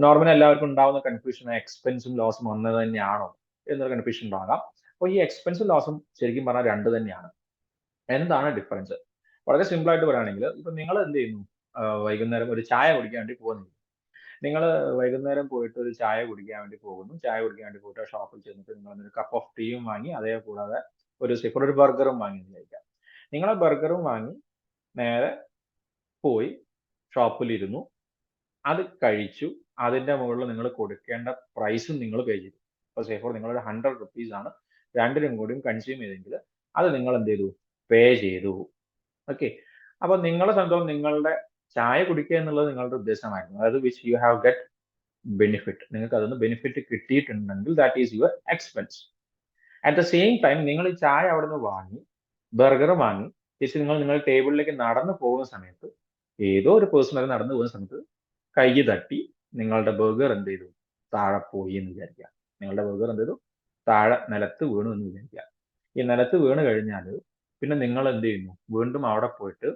Normally എല്ലാവർക്കും ഉണ്ടാവുന്ന കൺഫ്യൂഷൻ എക്സ്പെൻസും ലോസും ഒന്ന് തന്നെയാണോ എന്നൊരു കൺഫ്യൂഷൻ ഉണ്ടാകാം. അപ്പോൾ ഈ എക്സ്പെൻസും ലോസും ശരിക്കും പറഞ്ഞാൽ രണ്ട് തന്നെയാണ്. എന്താണ് ഡിഫറൻസ്? വളരെ സിമ്പിൾ ആയിട്ട് പറയുകയാണെങ്കിൽ, ഇപ്പൊ നിങ്ങൾ എന്ത് ചെയ്യുന്നു, വൈകുന്നേരം ഒരു ചായ കുടിക്കാൻ വേണ്ടി പോകുന്നു. നിങ്ങൾ വൈകുന്നേരം പോയിട്ട് ഒരു ചായ കുടിക്കാൻ വേണ്ടി പോകുന്നു. ചായ കുടിക്കാൻ വേണ്ടി പോയിട്ട് ഷോപ്പിൽ ചെന്നിട്ട് നിങ്ങൾ ഒരു കപ്പ് ഓഫ് ടീയും വാങ്ങി, അതേ കൂടാതെ ഒരു ബർഗറും വാങ്ങി കഴിക്കാം. നിങ്ങൾ ആ ബർഗറും വാങ്ങി നേരെ പോയി ഷോപ്പിലിരുന്നു, അത് കഴിച്ചു. അതിന്റെ മുകളിൽ നിങ്ങൾ കൊടുക്കേണ്ട പ്രൈസും നിങ്ങൾ പേ ചെയ്തു. ഇപ്പോൾ സേ ഫോർ നിങ്ങളൊരു 100 rupees ആണ് രണ്ടിനും കൂടിയും കൺസ്യൂം ചെയ്തെങ്കിൽ അത് നിങ്ങൾ എന്ത് ചെയ്തു, പേ ചെയ്തു. ഓക്കെ, അപ്പൊ നിങ്ങളെ സംബന്ധിച്ചോളം നിങ്ങളുടെ ചായ കുടിക്കുക എന്നുള്ളത് നിങ്ങളുടെ ഉദ്ദേശമായിരുന്നു, അതായത് which you have get benefit, നിങ്ങൾക്ക് അതൊന്ന് ബെനിഫിറ്റ് കിട്ടിയിട്ടുണ്ടെങ്കിൽ that is your expense. At the same time നിങ്ങൾ ഈ ചായ അവിടെ നിന്ന് വാങ്ങി, ബർഗർ വാങ്ങി, തിരിച്ച് നിങ്ങൾ ടേബിളിലേക്ക് നടന്നു പോകുന്ന സമയത്ത് ഏതോ ഒരു പേഴ്സൺ വരെ നടന്നു പോകുന്ന സമയത്ത് കൈ തട്ടി നിങ്ങളുടെ ബർഗർ എന്ത് ചെയ്തു, താഴെ പോയി എന്ന് വിചാരിക്കുക. നിങ്ങളുടെ ബർഗർ എന്ത് ചെയ്തു, താഴെ നിലത്ത് വീണു എന്ന് വിചാരിക്കുക. ഈ നിലത്ത് വീണ് കഴിഞ്ഞാൽ പിന്നെ നിങ്ങൾ എന്ത് ചെയ്യുന്നു, വീണ്ടും അവിടെ പോയിട്ട്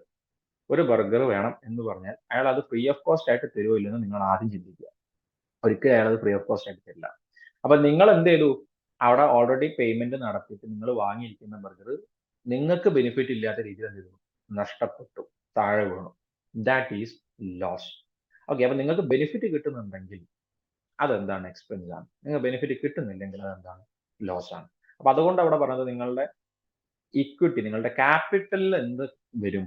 ഒരു ബർഗർ വേണം എന്ന് പറഞ്ഞാൽ അയാൾ അത് ഫ്രീ ഓഫ് കോസ്റ്റ് ആയിട്ട് തരുമോ ഇല്ലെന്ന് നിങ്ങൾ ആദ്യം ചിന്തിക്കുക. ഒരിക്കലും അയാൾ അത് ഫ്രീ ഓഫ് കോസ്റ്റ് ആയിട്ട് തരില്ല. അപ്പൊ നിങ്ങൾ എന്ത് ചെയ്തു, അവിടെ ഓൾറെഡി പേയ്മെന്റ് നടത്തിയിട്ട് നിങ്ങൾ വാങ്ങിയിരിക്കുന്ന ബർഗർ നിങ്ങൾക്ക് ബെനിഫിറ്റ് ഇല്ലാത്ത രീതിയിൽ എന്ത് ചെയ്തു, നഷ്ടപ്പെട്ടു, താഴെ വീണു. That is loss. ഓക്കെ, അപ്പൊ നിങ്ങൾക്ക് ബെനിഫിറ്റ് കിട്ടുന്നുണ്ടെങ്കിൽ അതെന്താണ്, എക്സ്പെൻസ് ആണ്. നിങ്ങൾക്ക് ബെനിഫിറ്റ് കിട്ടുന്നില്ലെങ്കിൽ അതെന്താണ്, ലോസ് ആണ്. അപ്പൊ അതുകൊണ്ട് അവിടെ പറഞ്ഞത് നിങ്ങളുടെ ഇക്വിറ്റി, നിങ്ങളുടെ ക്യാപിറ്റലിൽ എന്ത് വരും,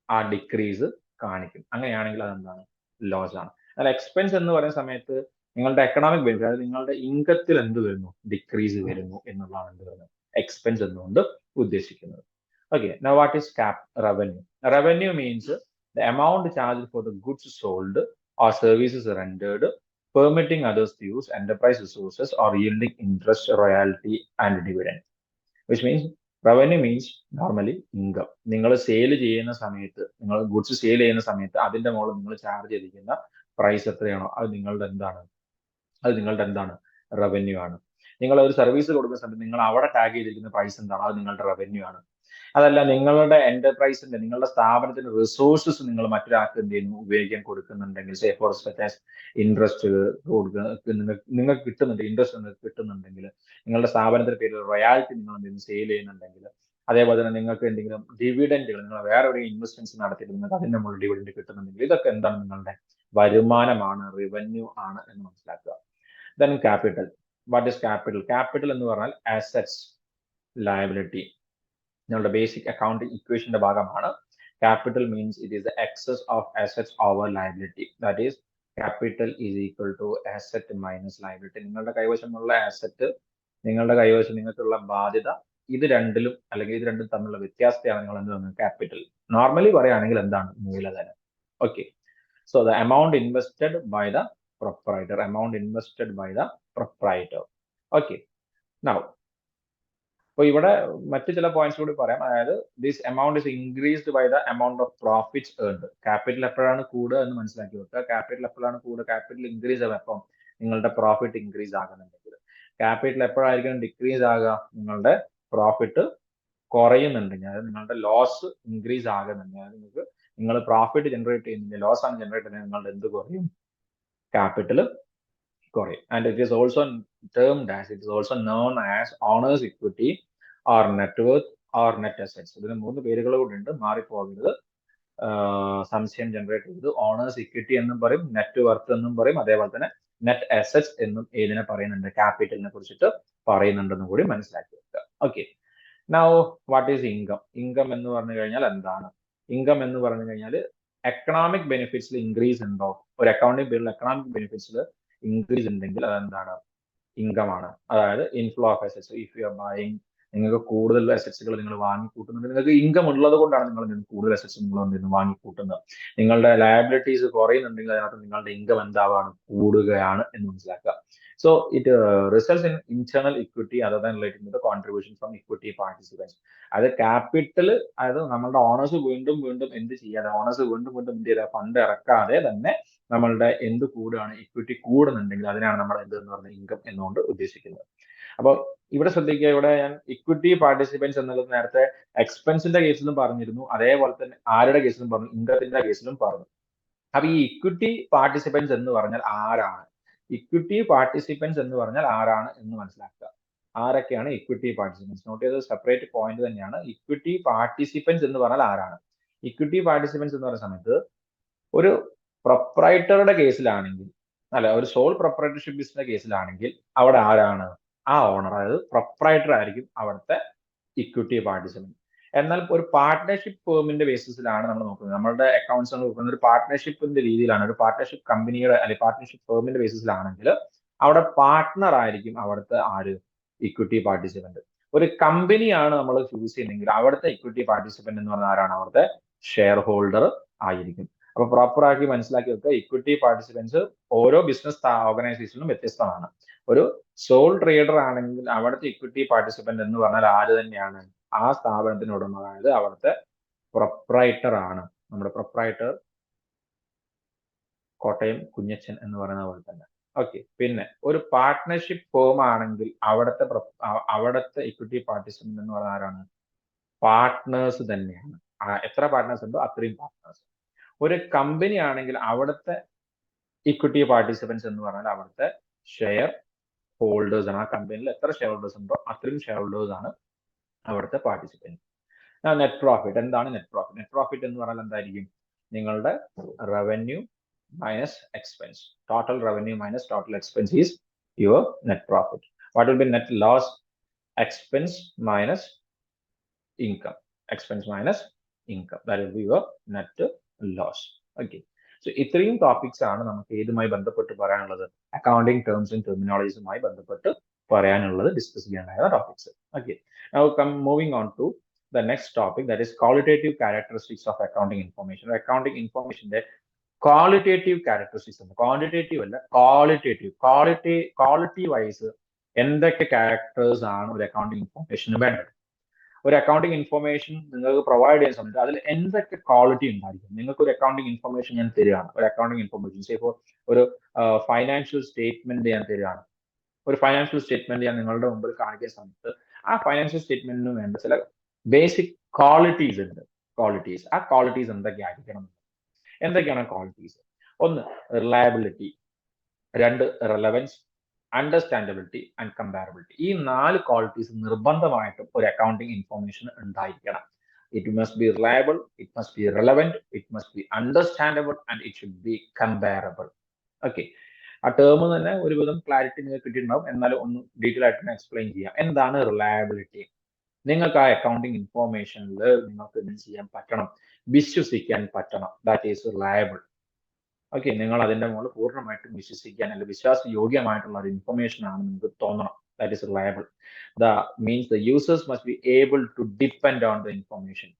ആ ഡിക്രീസ് കാണിക്കും. അങ്ങനെയാണെങ്കിൽ അതെന്താണ്, ലോസ് ആണ്. എന്നാൽ എക്സ്പെൻസ് എന്ന് പറയുന്ന സമയത്ത് നിങ്ങളുടെ എക്കണോമിക് ബെനിഫിറ്റ്, അതായത് നിങ്ങളുടെ ഇൻകത്തിൽ എന്ത് വരുന്നു, ഡിക്രീസ് വരുന്നു എന്നുള്ളതാണ് എന്ത് വരുന്നത്, എക്സ്പെൻസ് എന്നുകൊണ്ട് ഉദ്ദേശിക്കുന്നത്. Okay, now what is revenue? Revenue means the amount charged for the goods sold or services rendered, permitting others to use enterprise resources or yielding interest, royalty and dividend. Which means revenue means normally income. നിങ്ങൾ sale ചെയ്യുന്ന സമയത്ത്, നിങ്ങൾ goods sale ചെയ്യുന്ന സമയത്ത് അതിന്റെ മുകളിൽ നിങ്ങൾ charge ചെയ്തിരിക്കുന്ന പ്രൈസ് എത്രയാണോ അത് നിങ്ങളുടെ എന്താണ്, റവന്യൂ ആണ്. നിങ്ങൾ ഒരു സർവീസ് കൊടുക്കുന്ന സമയത്ത് നിങ്ങൾ അവിടെ ടാഗ് ചെയ്തിരിക്കുന്ന പ്രൈസ് എന്താണോ അത് നിങ്ങളുടെ റവന്യൂ ആണ്. അതല്ല, നിങ്ങളുടെ എന്റർപ്രൈസിന്റെ, നിങ്ങളുടെ സ്ഥാപനത്തിന്റെ റിസോഴ്സസ് നിങ്ങൾ മറ്റൊരാൾക്ക് എന്ത് ചെയ്യുന്നു, ഉപയോഗിക്കാൻ കൊടുക്കുന്നുണ്ടെങ്കിൽ, സേ ഫോർ ഇൻട്രസ്റ്റ് നിങ്ങൾക്ക് കിട്ടുന്നുണ്ട്, ഇൻട്രസ്റ്റ് നിങ്ങൾക്ക് കിട്ടുന്നുണ്ടെങ്കിൽ, നിങ്ങളുടെ സ്ഥാപനത്തിന്റെ പേരിൽ റോയാലിറ്റി നിങ്ങൾ എന്തെങ്കിലും സെയിൽ ചെയ്യുന്നുണ്ടെങ്കിൽ, അതേപോലെ തന്നെ നിങ്ങൾക്ക് എന്തെങ്കിലും ഡിവിഡൻഡുകൾ, നിങ്ങൾ വേറെ എവിടെയെങ്കിലും ഇൻവെസ്റ്റ്മെന്റ്സ് നടത്തിയിട്ട് നിങ്ങൾക്ക് അതിന്റെ മുകളിൽ ഡിവിഡൻഡ് കിട്ടുന്നുണ്ടെങ്കിൽ ഇതൊക്കെ എന്താണ്, നിങ്ങളുടെ വരുമാനമാണ്, റവന്യൂ ആണ് എന്ന് മനസ്സിലാക്കുക. Then capital. What is capital? Capital എന്ന് പറഞ്ഞാൽ അസറ്റ്സ്, ലയബിലിറ്റി. നിങ്ങളുടെ ബേസിക് അക്കൗണ്ടിങ് ഇക്വേഷന്റെ ഭാഗമാണ്. Capital means it is the excess of assets over liability. That is capital is equal to asset minus liability. നിങ്ങളുടെ കൈവശമുള്ള അസറ്റ്, നിങ്ങളുടെ കൈവശം നിങ്ങൾക്കുള്ള ബാധ്യത, ഇത് രണ്ടിലും അല്ലെങ്കിൽ ഇത് രണ്ടും തമ്മിലുള്ള വ്യത്യാസത്തെയാണ് നിങ്ങൾ എന്ത് പറയുന്നത്? ക്യാപിറ്റൽ. നോർമലി പറയുകയാണെങ്കിൽ എന്താണ്? മൂലധനം. Okay. So the amount invested by the proprietor. Amount invested by the proprietor. Okay. Now അപ്പോൾ ഇവിടെ മറ്റു ചില പോയിന്റ്സ് കൂടി പറയാം. അതായത് this amount is increased by the amount of profits earned. Capital എപ്പോഴാണ് കൂടുക എന്ന് മനസ്സിലാക്കി വെക്കുക. ക്യാപിറ്റൽ എപ്പോഴാണ് കൂടുക? ക്യാപിറ്റൽ ഇൻക്രീസ് ആകുക അപ്പം നിങ്ങളുടെ പ്രോഫിറ്റ് ഇൻക്രീസ് ആകുന്നുണ്ടെങ്കിൽ. ക്യാപിറ്റൽ എപ്പോഴായിരിക്കും ഡിക്രീസ് ആകുക? നിങ്ങളുടെ പ്രോഫിറ്റ് കുറയുന്നുണ്ടെങ്കിൽ, അതായത് നിങ്ങളുടെ ലോസ് ഇൻക്രീസ് ആകുന്നുണ്ടെങ്കിൽ, അതായത് നിങ്ങൾ പ്രോഫിറ്റ് ജനറേറ്റ് ചെയ്യുന്നില്ല, ലോസ് ആണ് ജനറേറ്റ് ചെയ്യുന്നത്, നിങ്ങളുടെ എന്ത് കുറയും? ക്യാപിറ്റൽ കുറയും. And it is also termed as, it is also known as owners equity or net worth or net assets. ഇതിന് 3 പേരുകൾ കൂടി ഉണ്ട്, മാറിപ്പോകരുത്. സംശയം ജനറേറ്റ് ചെയ്ത് ഓണേഴ്സ് ഇക്വിറ്റി എന്നും പറയും, നെറ്റ് വർത്ത് എന്നും പറയും, അതേപോലെ തന്നെ നെറ്റ് അസറ്റ്സ് എന്നും ഏതിനെ പറയുന്നുണ്ട്? ക്യാപിറ്റലിനെ കുറിച്ചിട്ട് പറയുന്നുണ്ടെന്ന് കൂടി മനസ്സിലാക്കി വെക്കുക. Okay. Now what is income? Income എന്ന് പറഞ്ഞു കഴിഞ്ഞാൽ എന്താണ്? ഇൻകം എന്ന് പറഞ്ഞു കഴിഞ്ഞാൽ എക്കണോമിക് ബെനിഫിറ്റ്സിൽ ഇൻക്രീസ് ഉണ്ടോ? ഒരു അക്കൗണ്ടിംഗ് പീരീഡിൽ എക്കണോമിക് ബെനിഫിറ്റ്സിൽ ഇൻക്രീസ് ഉണ്ടെങ്കിൽ അതെന്താണ്? ഇൻകം ആണ്. അതായത് inflow of assets. If you are buying, നിങ്ങൾക്ക് കൂടുതൽ അസറ്റ്സുകൾ നിങ്ങൾ വാങ്ങിക്കൂട്ടുന്നുണ്ട്, നിങ്ങൾക്ക് ഇൻകം ഉള്ളത് കൊണ്ടാണ് നിങ്ങൾ കൂടുതൽ അസറ്റ്സ് നിങ്ങൾ വാങ്ങിക്കൂട്ടുന്നത്. നിങ്ങളുടെ ലയബിലിറ്റീസ് കുറയുന്നുണ്ടെങ്കിൽ അതിനകത്ത് നിങ്ങളുടെ ഇൻകം എന്താവാണ്? കൂടുകയാണ് എന്ന് മനസ്സിലാക്കുക. So it results in internal equity other than relating to the contribution from equity participants. അത് ക്യാപിറ്റൽ, അതായത് നമ്മളുടെ ഓണേഴ്സ് വീണ്ടും വീണ്ടും എന്ത് ചെയ്യാതെ, ഓണേഴ്സ് വീണ്ടും വീണ്ടും എന്ത് ചെയ്താൽ ഫണ്ട് ഇറക്കാതെ തന്നെ നമ്മളുടെ എന്ത് കൂടുകയാണ്? ഇക്വിറ്റി കൂടുന്നുണ്ടെങ്കിൽ അതിനാണ് നമ്മൾ എന്ത് എന്ന് പറയുന്നത്? ഇൻകം എന്നുകൊണ്ട് ഉദ്ദേശിക്കുന്നത്. അപ്പോൾ ഇവിടെ ശ്രദ്ധിക്കുക, ഇവിടെ ഞാൻ ഇക്വിറ്റി പാർട്ടിസിപ്പൻസ് എന്നുള്ളത് നേരത്തെ എക്സ്പെൻസിന്റെ കേസിലും പറഞ്ഞിരുന്നു, അതേപോലെ തന്നെ ആരുടെ കേസിലും പറഞ്ഞു? ഇൻകത്തിന്റെ കേസിലും പറഞ്ഞു. അപ്പൊ ഈ ഇക്വിറ്റി പാർട്ടിസിപ്പൻസ് എന്ന് പറഞ്ഞാൽ ആരാണ്? ഇക്വിറ്റി പാർട്ടിസിപ്പൻസ് എന്ന് പറഞ്ഞാൽ ആരാണ് എന്ന് മനസ്സിലാക്കുക. ആരൊക്കെയാണ് ഇക്വിറ്റി പാർട്ടിസിപ്പൻസ്? നോട്ട് ചെയ്തത് സെപ്പറേറ്റ് പോയിന്റ് തന്നെയാണ്. ഇക്വിറ്റി പാർട്ടിസിപ്പൻസ് എന്ന് പറഞ്ഞാൽ ആരാണ്? ഇക്വിറ്റി പാർട്ടിസിപ്പൻസ് എന്ന് പറയുന്ന സമയത്ത് ഒരു പ്രൊപ്രൈറ്ററുടെ കേസിലാണെങ്കിൽ, അല്ല, ഒരു സോൾ പ്രൊപ്രൈറ്റർഷിപ്പ് കേസിലാണെങ്കിൽ അവിടെ ആരാണ്? ആ ഓണർ, അതായത് പ്രൊപ്രൈറ്റർ ആയിരിക്കും അവിടുത്തെ ഇക്വിറ്റി പാർട്ടിസിപ്പൻറ്റ്. എന്നാൽ ഒരു പാർട്ട്ണർഷിപ്പ് ഫേമിന്റെ ബേസിസിലാണ് നമ്മൾ നോക്കുന്നത്. നമ്മളുടെ അക്കൗണ്ട്സ് നോക്കുന്നത് ഒരു പാർട്ട്ണർഷിപ്പിന്റെ രീതിയിലാണ്. ഒരു പാർട്ട്ണർഷിപ്പ് കമ്പനിയുടെ അല്ലെങ്കിൽ പാർട്ട്ണർഷിപ്പ് ഫേമിന്റെ ബേസിസിലാണെങ്കിൽ അവിടെ പാർട്ട്ണർ ആയിരിക്കും അവിടുത്തെ ആര്? Equity participant. ഒരു കമ്പനിയാണ് നമ്മൾ ചൂസ് ചെയ്യുന്നതെങ്കിൽ അവിടുത്തെ ഇക്വിറ്റി പാർട്ടിസിപ്പൻറ്റ് എന്ന് പറഞ്ഞാൽ ആരാണ്? അവിടുത്തെ ഷെയർ ഹോൾഡർ ആയിരിക്കും. അപ്പൊ പ്രോപ്പർ ആക്കി മനസ്സിലാക്കി വെക്കുക, ഇക്വിറ്റി പാർട്ടിസിപ്പൻസ് ഓരോ ബിസിനസ് ഓർഗനൈസേഷനിലും വ്യത്യസ്തമാണ്. ഒരു സോൾ ട്രേഡർ ആണെങ്കിൽ അവിടുത്തെ ഇക്വിറ്റി പാർട്ടിസിപ്പന്റ് എന്ന് പറഞ്ഞാൽ ആര് തന്നെയാണ്? ആ സ്ഥാപനത്തിന് ഉടമ, അതായത് അവിടുത്തെ പ്രൊപ്രൈറ്റർ ആണ്. നമ്മുടെ പ്രൊപ്രൈറ്റർ കോട്ടയം കുഞ്ഞച്ചൻ എന്ന് പറയുന്ന പോലെ തന്നെ. ഓക്കെ. പിന്നെ ഒരു പാർട്ട്ണർഷിപ്പ് ഫേം ആണെങ്കിൽ അവിടുത്തെ ഇക്വിറ്റി പാർട്ടിസിപ്പന്റ് എന്ന് പറഞ്ഞാൽ ആരാണ്? പാർട്ട്നേഴ്സ് തന്നെയാണ്. എത്ര പാർട്ട്നേഴ്സ് ഉണ്ടോ അത്രയും പാർട്ട്നേഴ്സ്. ഒരു കമ്പനി ആണെങ്കിൽ അവിടുത്തെ ഇക്വിറ്റി പാർട്ടിസിപ്പൻസ് എന്ന് പറഞ്ഞാൽ അവിടുത്തെ ഷെയർ ഹോൾഡേഴ്സ് ആണ്. ആ കമ്പനിയിൽ എത്ര ഷെയർ ഹോൾഡേഴ്സ് ഉണ്ടോ അത്രയും ഷെയർ ഹോൾഡേഴ്സ് ആണ് അവിടുത്തെ പാർട്ടിസിപ്പൻസ്. Net profit. എന്താണ് നെറ്റ് പ്രോഫിറ്റ്? നെറ്റ് പ്രോഫിറ്റ് എന്ന് പറഞ്ഞാൽ എന്തായിരിക്കും? നിങ്ങളുടെ revenue minus expense. Total revenue minus total expense is your net profit. What will be net loss? Expense minus income. Expense minus income. That will be your net loss. Okay. So ഇത്രയും topics ആണ് നമുക്ക് ഏതുമായി ബന്ധപ്പെട്ട് പറയാനുള്ളത്? Accounting ടേംസും ടെർമിനോളജീസുമായി ബന്ധപ്പെട്ട് പറയാനുള്ളത്, discuss ചെയ്യാനുള്ള topics. Okay. Now moving on to the next topic, that is qualitative characteristics of accounting information. Accounting ഇൻഫർമേഷന്റെ qualitative characteristics ഉണ്ട്. ക്വാണ്ടിറ്റേറ്റീവ് അല്ല, ക്വാളിറ്റേറ്റീവ്. ക്വാളിറ്റി വൈസ് എന്തൊക്കെ ക്യാരക്ടേഴ്സ് ആണ് ഒരു അക്കൗണ്ടിങ് ഇൻഫർമേഷന് വേണ്ടത്? ഒരു അക്കൗണ്ടിങ് ഇൻഫർമേഷൻ നിങ്ങൾക്ക് പ്രൊവൈഡ് ചെയ്യുന്ന സമയത്ത് അതിൽ എന്തൊക്കെ ക്വാളിറ്റി ഉണ്ടായിരിക്കും? നിങ്ങൾക്ക് ഒരു അക്കൗണ്ടിങ് ഇൻഫർമേഷൻ ഞാൻ തരികയാണ്. ഒരു അക്കൗണ്ടിങ് ഇൻഫർമേഷൻ, ഇപ്പോൾ ഒരു ഫൈനാൻഷ്യൽ സ്റ്റേറ്റ്മെന്റ് ഞാൻ തരികയാണ്. ഒരു ഫൈനാൻഷ്യൽ സ്റ്റേറ്റ്മെന്റ് ഞാൻ നിങ്ങളുടെ മുമ്പിൽ കാണിക്കുന്ന സമയത്ത് ആ ഫൈനാൻഷ്യൽ സ്റ്റേറ്റ്മെന്റിന് വേണ്ട ചില ബേസിക് ക്വാളിറ്റീസ് ഉണ്ട്. ക്വാളിറ്റീസ്. ആ ക്വാളിറ്റീസ് എന്തൊക്കെയായിരിക്കണം? എന്തൊക്കെയാണ് ക്വാളിറ്റീസ്? ഒന്ന്, റിലയബിലിറ്റി. രണ്ട്, റെലവൻസ്, അണ്ടർസ്റ്റാൻഡബിലിറ്റി ആൻഡ് കമ്പാരബിലിറ്റി. ഈ 4 ക്വാളിറ്റീസ് നിർബന്ധമായിട്ടും ഒരു അക്കൗണ്ടിങ് ഇൻഫർമേഷൻ ഉണ്ടായിരിക്കണം. It must be reliable, it must be relevant, it must be understandable and it should B comparable. Okay. ആ ടേം തന്നെ ഒരുവിധം ക്ലാരിറ്റി നിങ്ങൾക്ക് കിട്ടിയിട്ടുണ്ടാവും. എന്നാലും ഒന്ന് ഡീറ്റെയിൽ ആയിട്ട് എക്സ്പ്ലെയിൻ ചെയ്യാം. എന്താണ് റിലയബിലിറ്റി? നിങ്ങൾക്ക് ആ അക്കൗണ്ടിങ് ഇൻഫോർമേഷനിൽ നിങ്ങൾക്ക് എന്ത് ചെയ്യാൻ പറ്റണം, വിശ്വസിക്കാൻ പറ്റണം. That is reliable. ഓക്കെ, നിങ്ങൾ അതിന്റെ മുകളിൽ പൂർണ്ണമായിട്ടും വിശ്വസിക്കാൻ അല്ലെങ്കിൽ വിശ്വാസയോഗ്യമായിട്ടുള്ള ഒരു ഇൻഫർമേഷൻ ആണ് നിങ്ങൾക്ക് തോന്നണം. That is reliable. Means the users must be able to depend on the information.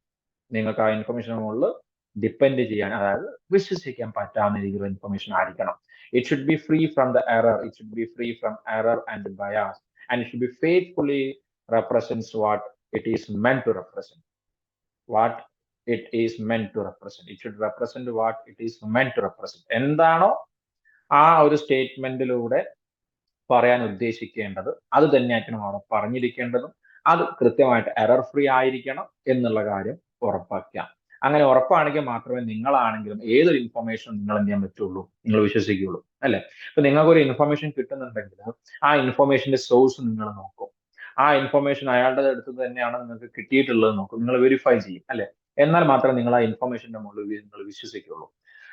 നിങ്ങൾക്ക് ആ ഇൻഫർമേഷൻ മുകളിൽ ഡിപ്പെൻഡ് ചെയ്യാൻ, അതായത് വിശ്വസിക്കാൻ പറ്റാവുന്ന രീതിയിലുള്ള ഇൻഫർമേഷൻ ആയിരിക്കണം. It should be free from the error, it should be free from error and bias, and it should be faithfully represents what it is meant to represent. What it is meant to represent, it should represent what it is meant to represent. എന്താണോ ആ ഒരു സ്റ്റേറ്റ്മെന്റിലൂടെ പറയാൻ ഉദ്ദേശിക്കേണ്ടത് അത് തന്നെയായിരിക്കണം അവിടെ പറഞ്ഞിരിക്കേണ്ടതും. അത് കൃത്യമായിട്ട് error free ആയിരിക്കണം എന്നുള്ള കാര്യം ഉറപ്പാക്കുക. അങ്ങനെ ഉറപ്പാണെങ്കിൽ മാത്രമേ നിങ്ങളാണെങ്കിലും ഏതൊരു ഇൻഫർമേഷനും നിങ്ങൾ എന്ത് ചെയ്യാൻ പറ്റുള്ളൂ, നിങ്ങൾ വിശ്വസിക്കുകയുള്ളൂ, അല്ലെ? ഇപ്പൊ നിങ്ങൾക്ക് ഒരു ഇൻഫർമേഷൻ കിട്ടുന്നുണ്ടെങ്കിൽ ആ ഇൻഫർമേഷന്റെ സോഴ്സ് നിങ്ങൾ നോക്കും. ആ ഇൻഫർമേഷൻ അയാളുടെ അടുത്ത് തന്നെയാണ് നിങ്ങൾക്ക് കിട്ടിയിട്ടുള്ളത് നോക്കും, നിങ്ങൾ വെരിഫൈ ചെയ്യും, അല്ലെ? എന്നാൽ മാത്രമേ നിങ്ങൾ ആ ഇൻഫർമേഷന്റെ മുകളിൽ നിങ്ങൾ വിശ്വസിക്കുകയുള്ളൂ.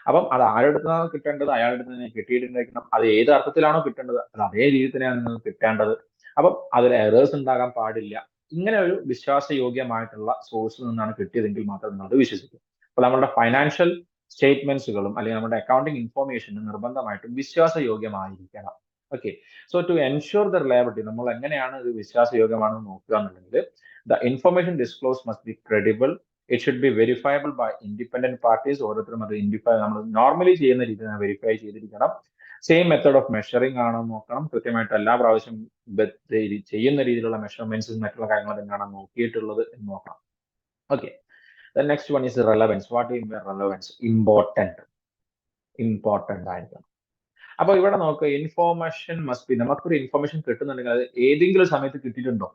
അപ്പം അത് ആരുടെ അടുത്താണ് കിട്ടേണ്ടത്, അയാളുടെ അടുത്ത് തന്നെ കിട്ടിയിട്ടുണ്ടായിരിക്കണം. അത് ഏത് അർത്ഥത്തിലാണോ കിട്ടേണ്ടത് അത് അതേ രീതിയിൽ തന്നെയാണ് നിങ്ങൾക്ക് കിട്ടേണ്ടത്. അപ്പം അതിൽ എറേഴ്സ് ഉണ്ടാകാൻ പാടില്ല. ഇങ്ങനെ ഒരു വിശ്വാസയോഗ്യമായിട്ടുള്ള സോഴ്സിൽ നിന്നാണ് കിട്ടിയതെങ്കിൽ മാത്രം നിങ്ങൾ അത് വിശ്വസിക്കും. അപ്പൊ നമ്മുടെ ഫൈനാൻഷ്യൽ സ്റ്റേറ്റ്മെന്റ്സുകളും അല്ലെങ്കിൽ നമ്മുടെ അക്കൗണ്ടിങ് ഇൻഫോർമേഷനും നിർബന്ധമായിട്ടും വിശ്വാസയോഗ്യമായിരിക്കണം. Okay, so to ensure the reliability, നമ്മൾ എങ്ങനെയാണ് ഇത് വിശ്വാസയോഗ്യമാണെന്ന് നോക്കുക എന്നുണ്ടെങ്കിൽ the information disclose must be credible, it should be verifiable by independent parties. ഓരോരുത്തരും അത് നമ്മൾ നോർമലി ചെയ്യുന്ന രീതിയിൽ വെരിഫൈ ചെയ്തിരിക്കണം. സെയിം മെത്തേഡ് ഓഫ് മെഷറിംഗ് ആണോ നോക്കണം, കൃത്യമായിട്ട് എല്ലാ പ്രാവശ്യം ചെയ്യുന്ന രീതിയിലുള്ള മെഷർമെന്റ്സും മറ്റുള്ള കാര്യങ്ങൾ തന്നെയാണ് നോക്കിയിട്ടുള്ളത് എന്ന് നോക്കണം. Okay, next one is relevance. What is relevance? Important ആയിരിക്കണം. അപ്പൊ ഇവിടെ നോക്കുക, ഇൻഫോർമേഷൻ മസ്റ്റ് ബി, നമുക്കൊരു ഇൻഫോർമേഷൻ കിട്ടുന്നുണ്ടെങ്കിൽ അത് ഏതെങ്കിലും ഒരു സമയത്ത് കിട്ടിയിട്ടുണ്ടോ,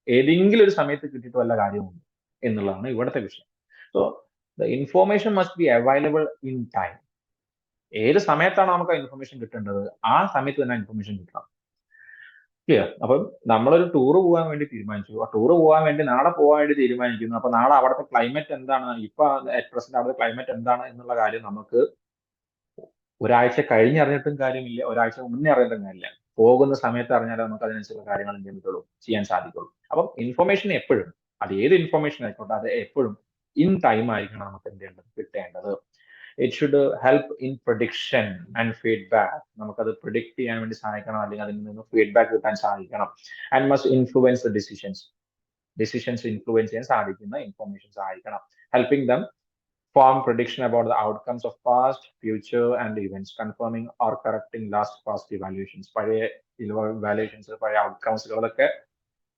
ഏതെങ്കിലും ഒരു സമയത്ത് കിട്ടിയിട്ട് വല്ല കാര്യമുണ്ടോ എന്നുള്ളതാണ് ഇവിടുത്തെ വിഷയം. So the information must be available in time. ഏത് സമയത്താണ് നമുക്ക് ആ ഇൻഫർമേഷൻ കിട്ടേണ്ടത് ആ സമയത്ത് തന്നെ ഇൻഫർമേഷൻ കിട്ടണം. ക്ലിയർ? അപ്പം നമ്മളൊരു ടൂർ പോകാൻ വേണ്ടി തീരുമാനിച്ചു, ആ ടൂർ പോകാൻ വേണ്ടി നാളെ പോകാൻ വേണ്ടി തീരുമാനിക്കുന്നു. അപ്പൊ നാളെ അവിടുത്തെ ക്ലൈമറ്റ് എന്താണ്, ഇപ്പൊ അറ്റ് പ്രസന്റ് അവിടുത്തെ ക്ലൈമറ്റ് എന്താണ് എന്നുള്ള കാര്യം നമുക്ക് ഒരാഴ്ച കഴിഞ്ഞറിഞ്ഞിട്ടും കാര്യമില്ല, ഒരാഴ്ച മുന്നേ അറിഞ്ഞിട്ടും കാര്യമില്ല. പോകുന്ന സമയത്ത് അറിഞ്ഞാലേ നമുക്ക് അതിനനുസരിച്ചുള്ള കാര്യങ്ങൾ എന്ത് ചെയ്യുള്ളൂ, ചെയ്യാൻ സാധിക്കുള്ളൂ. അപ്പം ഇൻഫർമേഷൻ എപ്പോഴും, അത് ഏത് ഇൻഫർമേഷൻ ആയിക്കോട്ടെ, അത് എപ്പോഴും ഇൻ ടൈം ആയിരിക്കണം നമുക്ക് എന്ത് ചെയ്യേണ്ടത്, കിട്ടേണ്ടത്. It should help in prediction and feedback. നമുക്കത് പ്രിഡിക്ട് ചെയ്യാൻ വേണ്ടി സഹായിക്കണം, അല്ലെങ്കിൽ അതിൽ നിന്ന് ഫീഡ്ബാക്ക് കിട്ടാൻ സാധിക്കണം. And must influence the decisions influence ചെയ്യാൻ സാധിക്കുന്ന ഇൻഫർമേഷൻസ് ആയിരിക്കണം. Helping dum form prediction about the outcomes of past, future and events, confirming or correcting past evaluations. പഴയ ഇവാലുവേഷൻസ്, പഴയ ഔട്ട്കംസുകളൊക്കെ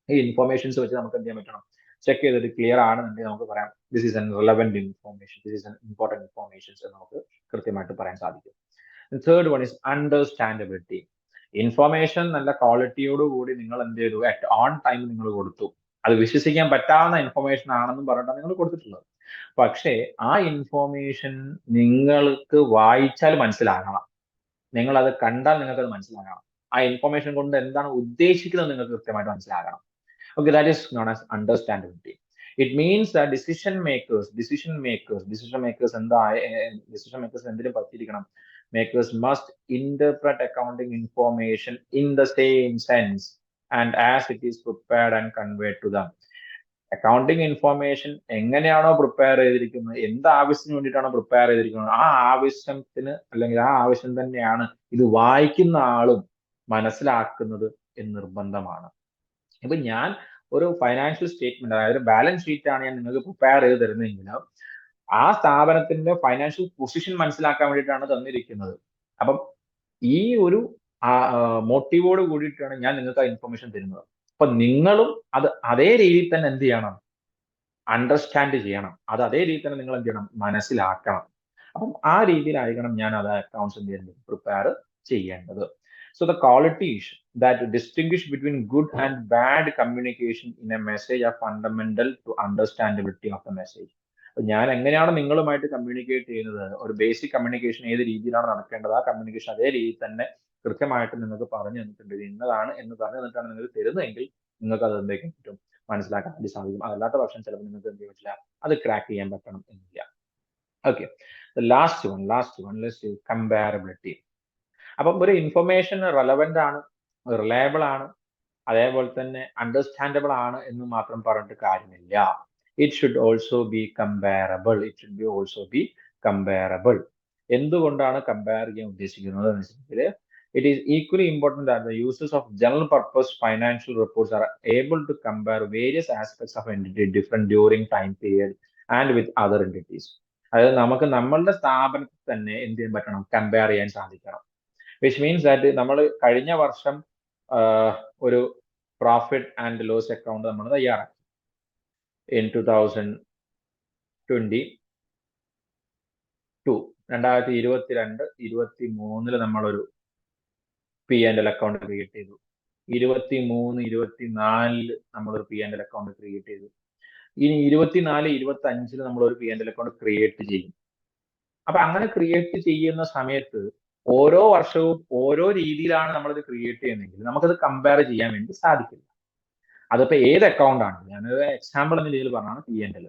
ഈ ഇൻഫർമേഷൻസ് വെച്ച് നമുക്ക് എന്ത് ചെയ്യാൻ പറ്റണം, ചെക്ക് ചെയ്തിട്ട് ക്ലിയർ ആണെന്നുണ്ടെങ്കിൽ നമുക്ക് പറയാം this is N relevant information, this is N important informations എന്ന് നമുക്ക് കൃത്യമായിട്ട് പറയാൻ സാധിക്കും. Third one is understandability. Information നല്ല ക്വാളിറ്റിയോട് കൂടി നിങ്ങൾ എന്ത് ചെയ്തു, അറ്റ് ഓൺ ടൈം നിങ്ങൾ കൊടുത്തു. അത് വിശ്വസിക്കാൻ പറ്റാവുന്ന ഇൻഫർമേഷൻ ആണെന്നും പറഞ്ഞിട്ടാണ് നിങ്ങൾ കൊടുത്തിട്ടുള്ളത്. പക്ഷേ ആ ഇൻഫോർമേഷൻ നിങ്ങൾക്ക് വായിച്ചാൽ മനസ്സിലാകണം, നിങ്ങൾ അത് കണ്ടാൽ നിങ്ങൾക്ക് അത് മനസ്സിലാകണം. ആ ഇൻഫോർമേഷൻ കൊണ്ട് എന്താണ് ഉദ്ദേശിക്കുന്നത് നിങ്ങൾക്ക് കൃത്യമായിട്ട് മനസ്സിലാകണം. Okay, that is known as understandability. It means that decision makers എന്താ, ഡിസിഷൻ മേക്കേഴ്സ് എന്തിനും പറ്റിയിരിക്കണം, makers must interpret accounting information in the same sense and as it is prepared and conveyed to them. Accounting information എങ്ങനെയാണോ prepare ചെയ്തിരിക്കുന്നത്, എന്ത് ആവശ്യത്തിന് വേണ്ടിയിട്ടാണോ prepare ചെയ്തിരിക്കുന്നത്, ആ ആവശ്യത്തിന് അല്ലെങ്കിൽ ആ ആവശ്യം തന്നെയാണ് ഇത് വായിക്കുന്ന ആളും മനസ്സിലാക്കുന്നത് എന്ന് നിർബന്ധമാണ്. ഇപ്പൊ ഞാൻ ഒരു ഫൈനാൻഷ്യൽ സ്റ്റേറ്റ്മെന്റ്, അതായത് ബാലൻസ് ഷീറ്റ് ആണ് ഞാൻ നിങ്ങൾക്ക് പ്രിപ്പയർ ചെയ്ത് തരുന്നതെങ്കിൽ ആ സ്ഥാപനത്തിന്റെ ഫൈനാൻഷ്യൽ പൊസിഷൻ മനസ്സിലാക്കാൻ വേണ്ടിയിട്ടാണ് തന്നിരിക്കുന്നത്. അപ്പം ഈ ഒരു മോട്ടീവോട് കൂടിയിട്ടാണ് ഞാൻ നിങ്ങൾക്ക് ആ ഇൻഫർമേഷൻ തരുന്നത്. അപ്പൊ നിങ്ങളും അത് അതേ രീതിയിൽ തന്നെ എന്ത് ചെയ്യണം, അണ്ടർസ്റ്റാൻഡ് ചെയ്യണം. അത് അതേ രീതിയിൽ തന്നെ നിങ്ങൾ എന്ത് ചെയ്യണം, മനസ്സിലാക്കണം. അപ്പം ആ രീതിയിലായിരിക്കണം ഞാൻ അത് അക്കൗണ്ട്സ് എന്ത് ചെയ്യുന്നത്, പ്രിപ്പയർ ചെയ്യേണ്ടത്. So the qualities that distinguish between good and bad communication in a message are fundamental to understandability of the message. ഞാൻ എങ്ങനെയാണ് നിങ്ങളുമായിട്ട് കമ്മ്യൂണിക്കേറ്റ് ചെയ്യുന്നത്, ഒരു ബേസിക് കമ്മ്യൂണിക്കേഷൻ ഏത് രീതിയിലാണ് നടക്കേണ്ടത്, ആ കമ്മ്യൂണിക്കേഷൻ അതേ രീതിയിൽ തന്നെ കൃത്യമായിട്ട് നിങ്ങൾക്ക് പറഞ്ഞു തന്നിട്ടുണ്ട്. ഇത് ഇന്നതാണ് എന്ന് പറഞ്ഞു തന്നിട്ടാണ് നിങ്ങൾക്ക് തരുന്നതെങ്കിൽ നിങ്ങൾക്ക് അത് എന്തൊക്കെ പറ്റും, മനസ്സിലാക്കാൻ വേണ്ടി സാധിക്കും. അതല്ലാത്ത പക്ഷം ചിലപ്പോൾ നിങ്ങൾക്ക് എന്ത് ചെയ്യാൻ പറ്റില്ല, അത് ക്രാക്ക് ചെയ്യാൻ പറ്റണം എന്നില്ല. Okay, last one comparability. അപ്പം ഒരു ഇൻഫർമേഷൻ റെലവെന്റ് ആണ്, റിലയബിൾ ആണ്, അതേപോലെ തന്നെ അണ്ടർസ്റ്റാൻഡബിൾ ആണ് എന്ന് മാത്രം പറഞ്ഞിട്ട് കാര്യമില്ല. It should also be comparable. എന്തുകൊണ്ടാണ് കമ്പയർ ചെയ്യാൻ ഉദ്ദേശിക്കുന്നത് എന്ന് വെച്ചിട്ടുണ്ടെങ്കിൽ it is equally important that the users of general purpose financial reports are able to compare various aspects of entity different during time period and with other entities. അതായത് നമുക്ക് നമ്മളുടെ സ്ഥാപനത്തിൽ തന്നെ എന്ത് ചെയ്യാൻ പറ്റണം, കമ്പയർ ചെയ്യാൻ സാധിക്കണം. വിച്ച് മീൻസ് ദാറ്റ് നമ്മൾ കഴിഞ്ഞ വർഷം ഒരു പ്രോഫിറ്റ് ആൻഡ് ലോസ് അക്കൗണ്ട് നമ്മൾ തയ്യാറാക്കി ഇൻ 2022. 2022-23 നമ്മളൊരു P&L അക്കൗണ്ട് ക്രിയേറ്റ് ചെയ്തു. 23-24 നമ്മളൊരു P&L അക്കൗണ്ട് ക്രിയേറ്റ് ചെയ്തു. ഇനി 24-25 നമ്മളൊരു P&L അക്കൗണ്ട് ക്രിയേറ്റ് ചെയ്യും. അപ്പൊ അങ്ങനെ ക്രിയേറ്റ് ചെയ്യുന്ന സമയത്ത് ഓരോ വർഷവും ഓരോ രീതിയിലാണ് നമ്മളത് ക്രിയേറ്റ് ചെയ്യുന്നതെങ്കിൽ നമുക്കത് കമ്പയർ ചെയ്യാൻ വേണ്ടി സാധിക്കില്ല. അതിപ്പോ ഏത് അക്കൗണ്ട് ആണ്, ഞാനൊരു എക്സാമ്പിൾ എന്ന രീതിയിൽ പറഞ്ഞാണ് P&L.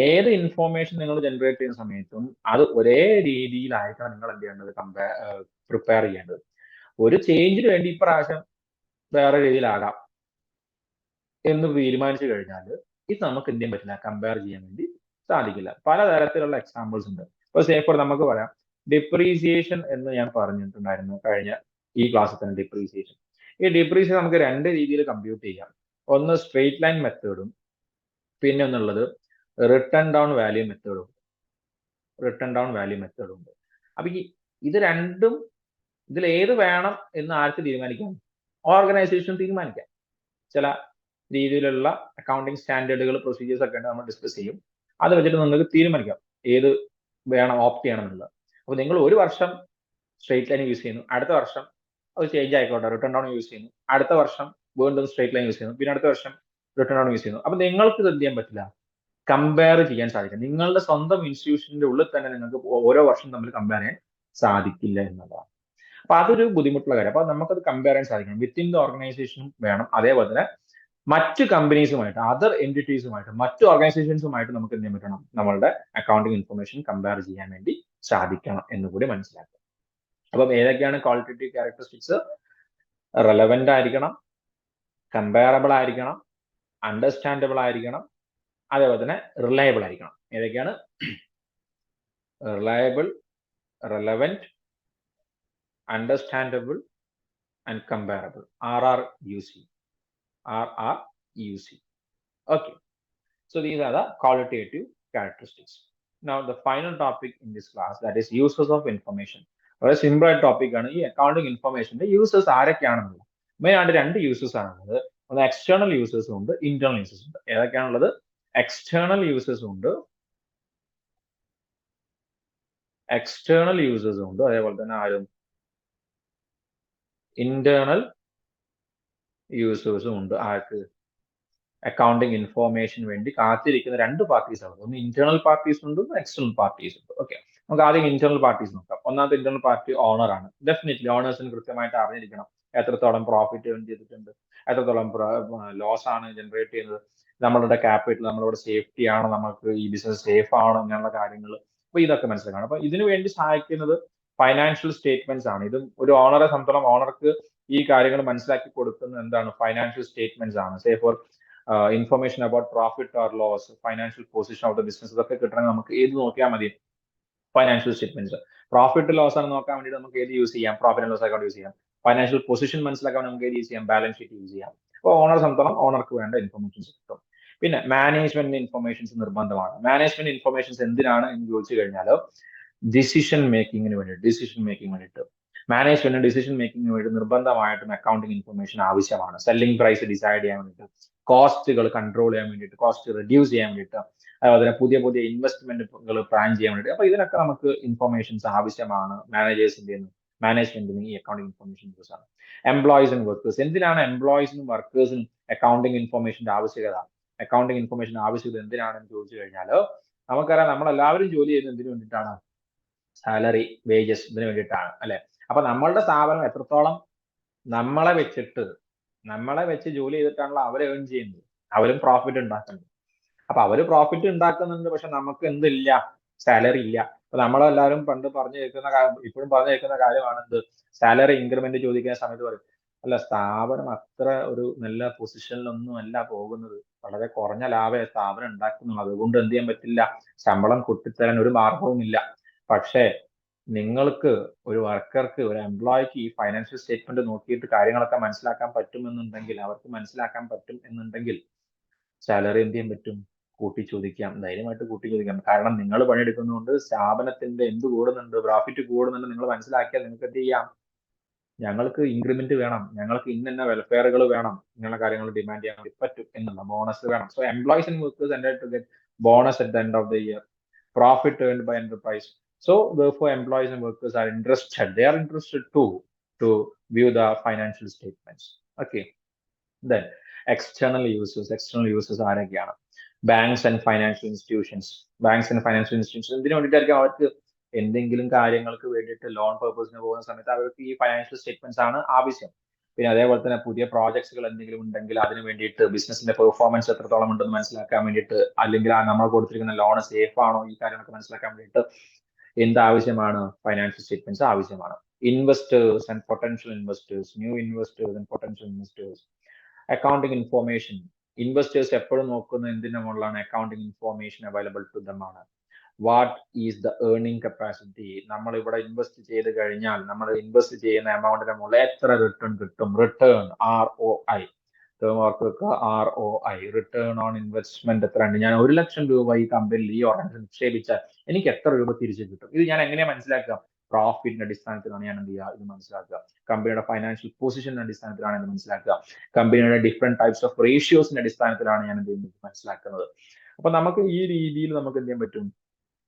ഏത് ഇൻഫോർമേഷൻ നിങ്ങൾ ജനറേറ്റ് ചെയ്യുന്ന സമയത്തും അത് ഒരേ രീതിയിലായിരിക്കണം നിങ്ങൾ എന്ത് ചെയ്യേണ്ടത്, പ്രിപ്പയർ ചെയ്യേണ്ടത്. ഒരു ചേഞ്ചിന് വേണ്ടി ഇപ്രാവശ്യം വേറെ രീതിയിലാകാം എന്ന് തീരുമാനിച്ചു കഴിഞ്ഞാൽ ഇത് നമുക്ക് എന്ത് ചെയ്യാൻ പറ്റില്ല, കമ്പയർ ചെയ്യാൻ വേണ്ടി സാധിക്കില്ല. പലതരത്തിലുള്ള എക്സാമ്പിൾസ് ഉണ്ട്. ഇപ്പൊ സേഫർ നമുക്ക് പറയാം, ഡിപ്രീസിയേഷൻ എന്ന് ഞാൻ പറഞ്ഞിട്ടുണ്ടായിരുന്നു കഴിഞ്ഞ ഈ ക്ലാസ്സിൽ തന്നെ. ഡിപ്രീസിയേഷൻ, ഈ ഡിപ്രീസിയേഷൻ നമുക്ക് രണ്ട് രീതിയിൽ കമ്പ്യൂട്ട് ചെയ്യാം. ഒന്ന് സ്ട്രെയിറ്റ് ലൈൻ മെത്തേഡും പിന്നെ ഒന്നുള്ളത് റിട്ടേൺ ഡൗൺ വാല്യൂ മെത്തേഡും ഉണ്ട്. അപ്പൊ ഇത് രണ്ടും ഇതിൽ ഏത് വേണം എന്ന് ആർക്ക് തീരുമാനിക്കാം? ഓർഗനൈസേഷൻ തീരുമാനിക്കാം. ചില രീതിയിലുള്ള അക്കൗണ്ടിങ് സ്റ്റാൻഡേർഡുകൾ, പ്രൊസീജിയേഴ്സ് ഒക്കെ നമ്മൾ ഡിസ്കസ് ചെയ്യും. അത് വെച്ചിട്ട് നിങ്ങൾക്ക് തീരുമാനിക്കാം ഏത് വേണം, ഓപ്റ്റ് ചെയ്യണം എന്നുള്ളത്. അപ്പൊ നിങ്ങൾ ഒരു വർഷം സ്ട്രെയിറ്റ് ലൈൻ യൂസ് ചെയ്യുന്നു, അടുത്ത വർഷം അത് ചേഞ്ച് ആയിക്കോട്ടെ റിട്ടേൺ ഡൗൺ യൂസ് ചെയ്യുന്നു, അടുത്ത വർഷം വീണ്ടും സ്ട്രെയിറ്റ് ലൈൻ യൂസ് ചെയ്യുന്നു, പിന്നെ അടുത്ത വർഷം റിട്ടേൺ ഡൗൺ യൂസ് ചെയ്യുന്നു. അപ്പൊ നിങ്ങൾക്ക് ഇത് എന്ത് ചെയ്യാൻ പറ്റില്ല, കമ്പയർ ചെയ്യാൻ സാധിക്കും. നിങ്ങളുടെ സ്വന്തം ഇൻസ്റ്റിറ്റ്യൂഷന്റെ ഉള്ളിൽ തന്നെ നിങ്ങൾക്ക് ഓരോ വർഷം തമ്മിൽ കമ്പയർ ചെയ്യാൻ സാധിക്കില്ല എന്നുള്ളതാണ്. അപ്പൊ അതൊരു ബുദ്ധിമുട്ടുള്ള കാര്യം. അപ്പൊ നമുക്കത് കമ്പയർ ചെയ്യാൻ സാധിക്കണം. വിത്തിൻ ദ ഓർഗനൈസേഷനും വേണം, അതേപോലെ തന്നെ മറ്റ് കമ്പനീസുമായിട്ട്, അതർ എൻറ്റിറ്റീസുമായിട്ട്, മറ്റ് ഓർഗനൈസേഷൻസുമായിട്ട് നമുക്ക് എന്ത് ചെയ്യാൻ പറ്റണം, നമ്മളുടെ അക്കൗണ്ടിങ് ഇൻഫർമേഷൻ കമ്പയർ ചെയ്യാൻ വേണ്ടി സാധിക്കണം എന്ന് കൂടി മനസ്സിലാക്കുക. അപ്പം ഏതൊക്കെയാണ് ക്വാളിറ്റേറ്റീവ് ക്യാരക്ടറിസ്റ്റിക്സ്? റെലവെന്റ് ആയിരിക്കണം, കമ്പയറബിൾ ആയിരിക്കണം, അണ്ടർസ്റ്റാൻഡബിൾ ആയിരിക്കണം, അതേപോലെ തന്നെ റിലയബിൾ ആയിരിക്കണം. ഏതൊക്കെയാണ്? Reliable, relevant, understandable and comparable. RRUC. Okay. So these are the qualitative characteristics. Now the final topic in this class, that is uses of information. വളരെ simple ആയിട്ട് topic ആണ്. ഈ അക്കൗണ്ടിങ് ഇൻഫർമേഷന്റെ യൂസേഴ്സ് ആരൊക്കെയാണെന്നുള്ളത് മെയിൻ ആയിട്ട് രണ്ട് users ആണുള്ളത്. ഒന്ന് external യൂസേഴ്സും ഉണ്ട്, internal യൂസേഴ്സും ഉണ്ട്. ഏതൊക്കെയാണുള്ളത്? എക്സ്റ്റേണൽ യൂസേഴ്സും ഉണ്ട്, അതേപോലെ തന്നെ ആരും ഇന്റേണൽ യൂസേഴ്സും ഉണ്ട്. ആർക്ക്? അക്കൗണ്ടിങ് ഇൻഫോർമേഷൻ വേണ്ടി കാത്തിരിക്കുന്ന രണ്ട് പാർട്ടീസ് ആണ്. ഒന്ന് ഇന്റേണൽ പാർട്ടീസ് ഉണ്ട്, എക്സ്റ്റേണൽ പാർട്ടീസ് ഉണ്ട്. ഓക്കെ, നമുക്ക് ആദ്യം ഇന്റേണൽ പാർട്ടീസ് നോക്കാം. ഒന്നാമത്തെ ഇന്റേണൽ പാർട്ടി ഓണർ ആണ്. ഡെഫിനറ്റ്ലി ഓണേഴ്സിന് കൃത്യമായിട്ട് അറിഞ്ഞിരിക്കണം എത്രത്തോളം പ്രോഫിറ്റ് ഏൺ ചെയ്തിട്ടുണ്ട്, എത്രത്തോളം ലോസ് ആണ് ജനറേറ്റ് ചെയ്യുന്നത്, നമ്മളുടെ ക്യാപിറ്റൽ, നമ്മളുടെ സേഫ്റ്റി ആണോ, നമുക്ക് ഈ ബിസിനസ് സേഫ് ആണോ, അങ്ങനെയുള്ള കാര്യങ്ങൾ. അപ്പൊ ഇതൊക്കെ മനസ്സിലാക്കണം. അപ്പൊ ഇതിനു വേണ്ടി സഹായിക്കുന്നത് ഫൈനാൻഷ്യൽ സ്റ്റേറ്റ്മെന്റ്സ് ആണ്. ഇതും ഒരു ഓണറെ സംബന്ധിച്ചിടത്തോളം ഓണർക്ക് ഈ കാര്യങ്ങൾ മനസ്സിലാക്കി കൊടുക്കുന്നത് എന്താണ്? ഫൈനാൻഷ്യൽ സ്റ്റേറ്റ്മെന്റ്സ് ആണ്. Say for information about profit or loss, financial position of the business, ഇതൊക്കെ കിട്ടണമെങ്കിൽ നമുക്ക് ഏത് നോക്കിയാൽ മതി? Financial statements. പ്രോഫിറ്റ് ലോസ് ആണ് നോക്കാൻ വേണ്ടി നമുക്ക് ഏത് യൂസ് ചെയ്യാം? Profit and loss account use ചെയ്യാം. ഫൈനാൻഷ്യൽ പൊസിഷൻ മനസ്സിലാക്കാൻ നമുക്ക് ഏത് യൂസ് ചെയ്യാം? ബാലൻസ് ഷീറ്റ് യൂസ് ചെയ്യാം. അപ്പോൾ ഓണറെ സംബന്ധിച്ചിടത്തോളം ഓണർക്ക് വേണ്ട ഇൻഫർമേഷൻസ് കിട്ടും. പിന്നെ മാനേജ്മെന്റ് ഇൻഫർമേഷൻസ് നിർബന്ധമാണ്. മാനേജ്മെന്റ് ഇൻഫർമേഷൻസ് എന്തിനാണ് എന്ന് ചോദിച്ചു കഴിഞ്ഞാൽ ഡിസിഷൻ മേക്കിങ്ങിന് വേണ്ടിയിട്ട് മാനേജ്മെന്റ് ഡിസിഷൻ മേക്കിങ്ങിന് വേണ്ടി നിർബന്ധമായിട്ടും അക്കൗണ്ടിങ് ഇൻഫർമേഷൻ ആവശ്യമാണ്. സെല്ലിംഗ് പ്രൈസ് ഡിസൈഡ് ചെയ്യാൻ വേണ്ടിയിട്ട്, കോസ്റ്റുകൾ കൺട്രോൾ ചെയ്യാൻ വേണ്ടിയിട്ട്, കോസ്റ്റ് റിഡ്യൂസ് ചെയ്യാൻ വേണ്ടിയിട്ട്, അതുപോലെ തന്നെ പുതിയ ഇൻവെസ്റ്റ്മെന്റുകൾ പ്ലാൻ ചെയ്യാൻ വേണ്ടിയിട്ട്. അപ്പൊ ഇതിനൊക്കെ നമുക്ക് ഇൻഫർമേഷൻസ് ആവശ്യമാണ്. മാനേജ്മെന്റിന് ഈ അക്കൗണ്ടിങ് ഇൻഫർമേഷൻ യൂസ് ആണ്. എംപ്ലോയീസ് ആൻഡ് വർക്കേഴ്സ്, എന്തിനാണ് എംപ്ലോയീസിനും വർക്കേഴ്സിനും അക്കൗണ്ടിങ് ഇൻഫർമേഷന്റെ ആവശ്യകത? അക്കൗണ്ടിങ് ഇൻഫർമേഷൻ ആവശ്യകത എന്തിനാണെന്ന് ചോദിച്ചു കഴിഞ്ഞാൽ നമുക്കറിയാം, നമ്മളെല്ലാവരും ജോലി ചെയ്യുന്നത് എന്തിനു വേണ്ടിയിട്ടാണ്? സാലറി, വേജസ്, ഇതിനു വേണ്ടിയിട്ടാണ് അല്ലെ? അപ്പൊ നമ്മളുടെ സ്ഥാപനം എത്രത്തോളം നമ്മളെ വെച്ച് ജോലി ചെയ്തിട്ടാണല്ലോ അവരെ ഏൺ ചെയ്യുന്നത്. അവരും പ്രോഫിറ്റ് ഉണ്ടാക്കുന്നുണ്ട്. അപ്പൊ അവര് പ്രോഫിറ്റ് ഉണ്ടാക്കുന്നുണ്ട്, പക്ഷെ നമുക്ക് എന്തില്ല? സാലറി ഇല്ല. അപ്പൊ നമ്മളെല്ലാവരും ഇപ്പോഴും പറഞ്ഞു കേൾക്കുന്ന കാര്യമാണ് എന്ത്? സാലറി ഇൻക്രിമെന്റ് ചോദിക്കുന്ന സമയത്ത് പറയും അല്ല, സ്ഥാപനം അത്ര ഒരു നല്ല പൊസിഷനിലൊന്നും അല്ല പോകുന്നത്. വളരെ കുറഞ്ഞ ലാഭമേ സ്ഥാപനം ഉണ്ടാക്കുന്നു. അതുകൊണ്ട് എന്ത് ചെയ്യാൻ പറ്റില്ല, ശമ്പളം കൂട്ടിത്തരാൻ ഒരു മാർഗവുമില്ല. പക്ഷേ നിങ്ങൾക്ക് ഒരു വർക്കർക്ക്, ഒരു എംപ്ലോയിക്ക് ഈ ഫൈനാൻഷ്യൽ സ്റ്റേറ്റ്മെന്റ് നോക്കിയിട്ട് കാര്യങ്ങളൊക്കെ മനസ്സിലാക്കാൻ പറ്റുമെന്നുണ്ടെങ്കിൽ, അവർക്ക് മനസ്സിലാക്കാൻ പറ്റും എന്നുണ്ടെങ്കിൽ സാലറി എന്ത് ചെയ്യാൻ പറ്റും, കൂട്ടി ചോദിക്കാം, ധൈര്യമായിട്ട് കൂട്ടി ചോദിക്കാം. കാരണം നിങ്ങൾ പണിയെടുക്കുന്നതുകൊണ്ട് സ്ഥാപനത്തിന്റെ എന്ത് കൂടുന്നുണ്ട്, പ്രോഫിറ്റ് കൂടുന്നുണ്ട് നിങ്ങൾ മനസ്സിലാക്കിയാൽ നിങ്ങൾക്ക് എന്ത് ചെയ്യാം, ഞങ്ങൾക്ക് ഇൻക്രിമെന്റ് വേണം, ഞങ്ങൾക്ക് ഇന്ന വെൽഫെയറുകൾ വേണം, ഇങ്ങനെയുള്ള കാര്യങ്ങൾ ഡിമാൻഡ് ചെയ്യാൻ വേണ്ടി പറ്റും എന്നുള്ള ബോണസ് വേണം. So employees and workers end to get bonus at the end of the year, profit earned by enterprise. So therefore employees and workers are interested, they are interested too to view the financial statements. Okay, then external users ആരൊക്കെയാണ്? Banks and financial institutions. Banks and financial institutions എന്തിനു വേണ്ടിയിട്ടായിരിക്കും? അവർക്ക് എന്തെങ്കിലും കാര്യങ്ങൾക്ക് വേണ്ടിയിട്ട് loan പർപ്പസിന് പോകുന്ന സമയത്ത് അവർക്ക് ഈ ഫൈനാൻഷ്യൽ സ്റ്റേറ്റ്മെന്റ്സ് ആണ് ആവശ്യം. പിന്നെ അതേപോലെ തന്നെ പുതിയ പ്രോജക്ട്സുകൾ എന്തെങ്കിലും ഉണ്ടെങ്കിൽ അതിന് വേണ്ടിയിട്ട് ബിസിനസിന്റെ പെർഫോമൻസ് എത്രത്തോളം ഉണ്ടെന്ന് മനസ്സിലാക്കാൻ വേണ്ടിയിട്ട്, അല്ലെങ്കിൽ നമ്മൾ കൊടുത്തിരിക്കുന്ന ലോൺ സേഫ് ആണോ, ഈ കാര്യങ്ങളൊക്കെ മനസ്സിലാക്കാൻ വേണ്ടിയിട്ട് എന്ത് ആവശ്യമാണ്? ഫൈനാൻഷ്യൽ സ്റ്റേറ്റ്മെന്റ്സ് ആവശ്യമാണ്. Investors and potential investors, new investors and potential investors. Accounting information. Investors എപ്പോഴും നോക്കുന്ന എന്തിന്റെ മുകളിലാണ്? Accounting information available to them ആണ്. What is the earning capacity? നമ്മൾ ഇവിടെ ഇൻവെസ്റ്റ് ചെയ്ത് കഴിഞ്ഞാൽ നമ്മൾ ഇൻവെസ്റ്റ് ചെയ്യുന്ന എമൗണ്ടിന്റെ മുകളിൽ എത്ര റിട്ടേൺ കിട്ടും? Return, ROI. ROI, return on investment എത്രയുണ്ട്? ഞാൻ 1,00,000 രൂപ ഈ കമ്പനിയിൽ, ഈ ഓർഗനൈസേഷൻ നിക്ഷേപിച്ചാൽ എനിക്ക് എത്ര രൂപ തിരിച്ചു കിട്ടും? ഇത് ഞാൻ എങ്ങനെയാ മനസ്സിലാക്കുക? പ്രോഫിറ്റിന്റെ അടിസ്ഥാനത്തിലാണ് ഞാൻ എന്ത് ചെയ്യുക, ഇത് മനസ്സിലാക്കുക. കമ്പനിയുടെ ഫൈനാൻഷ്യൽ പൊസിഷന്റെ അടിസ്ഥാനത്തിലാണ് ഇത് മനസ്സിലാക്കുക. കമ്പനിയുടെ ഡിഫറെന്റ് ടൈപ്സ് ഓഫ് റേഷ്യോസിന്റെ അടിസ്ഥാനത്തിലാണ് ഞാൻ എന്ത് ചെയ്യുന്നത്, മനസ്സിലാക്കുന്നത്. അപ്പൊ നമുക്ക് ഈ രീതിയിൽ നമുക്ക് എന്ത് ചെയ്യാൻ പറ്റും?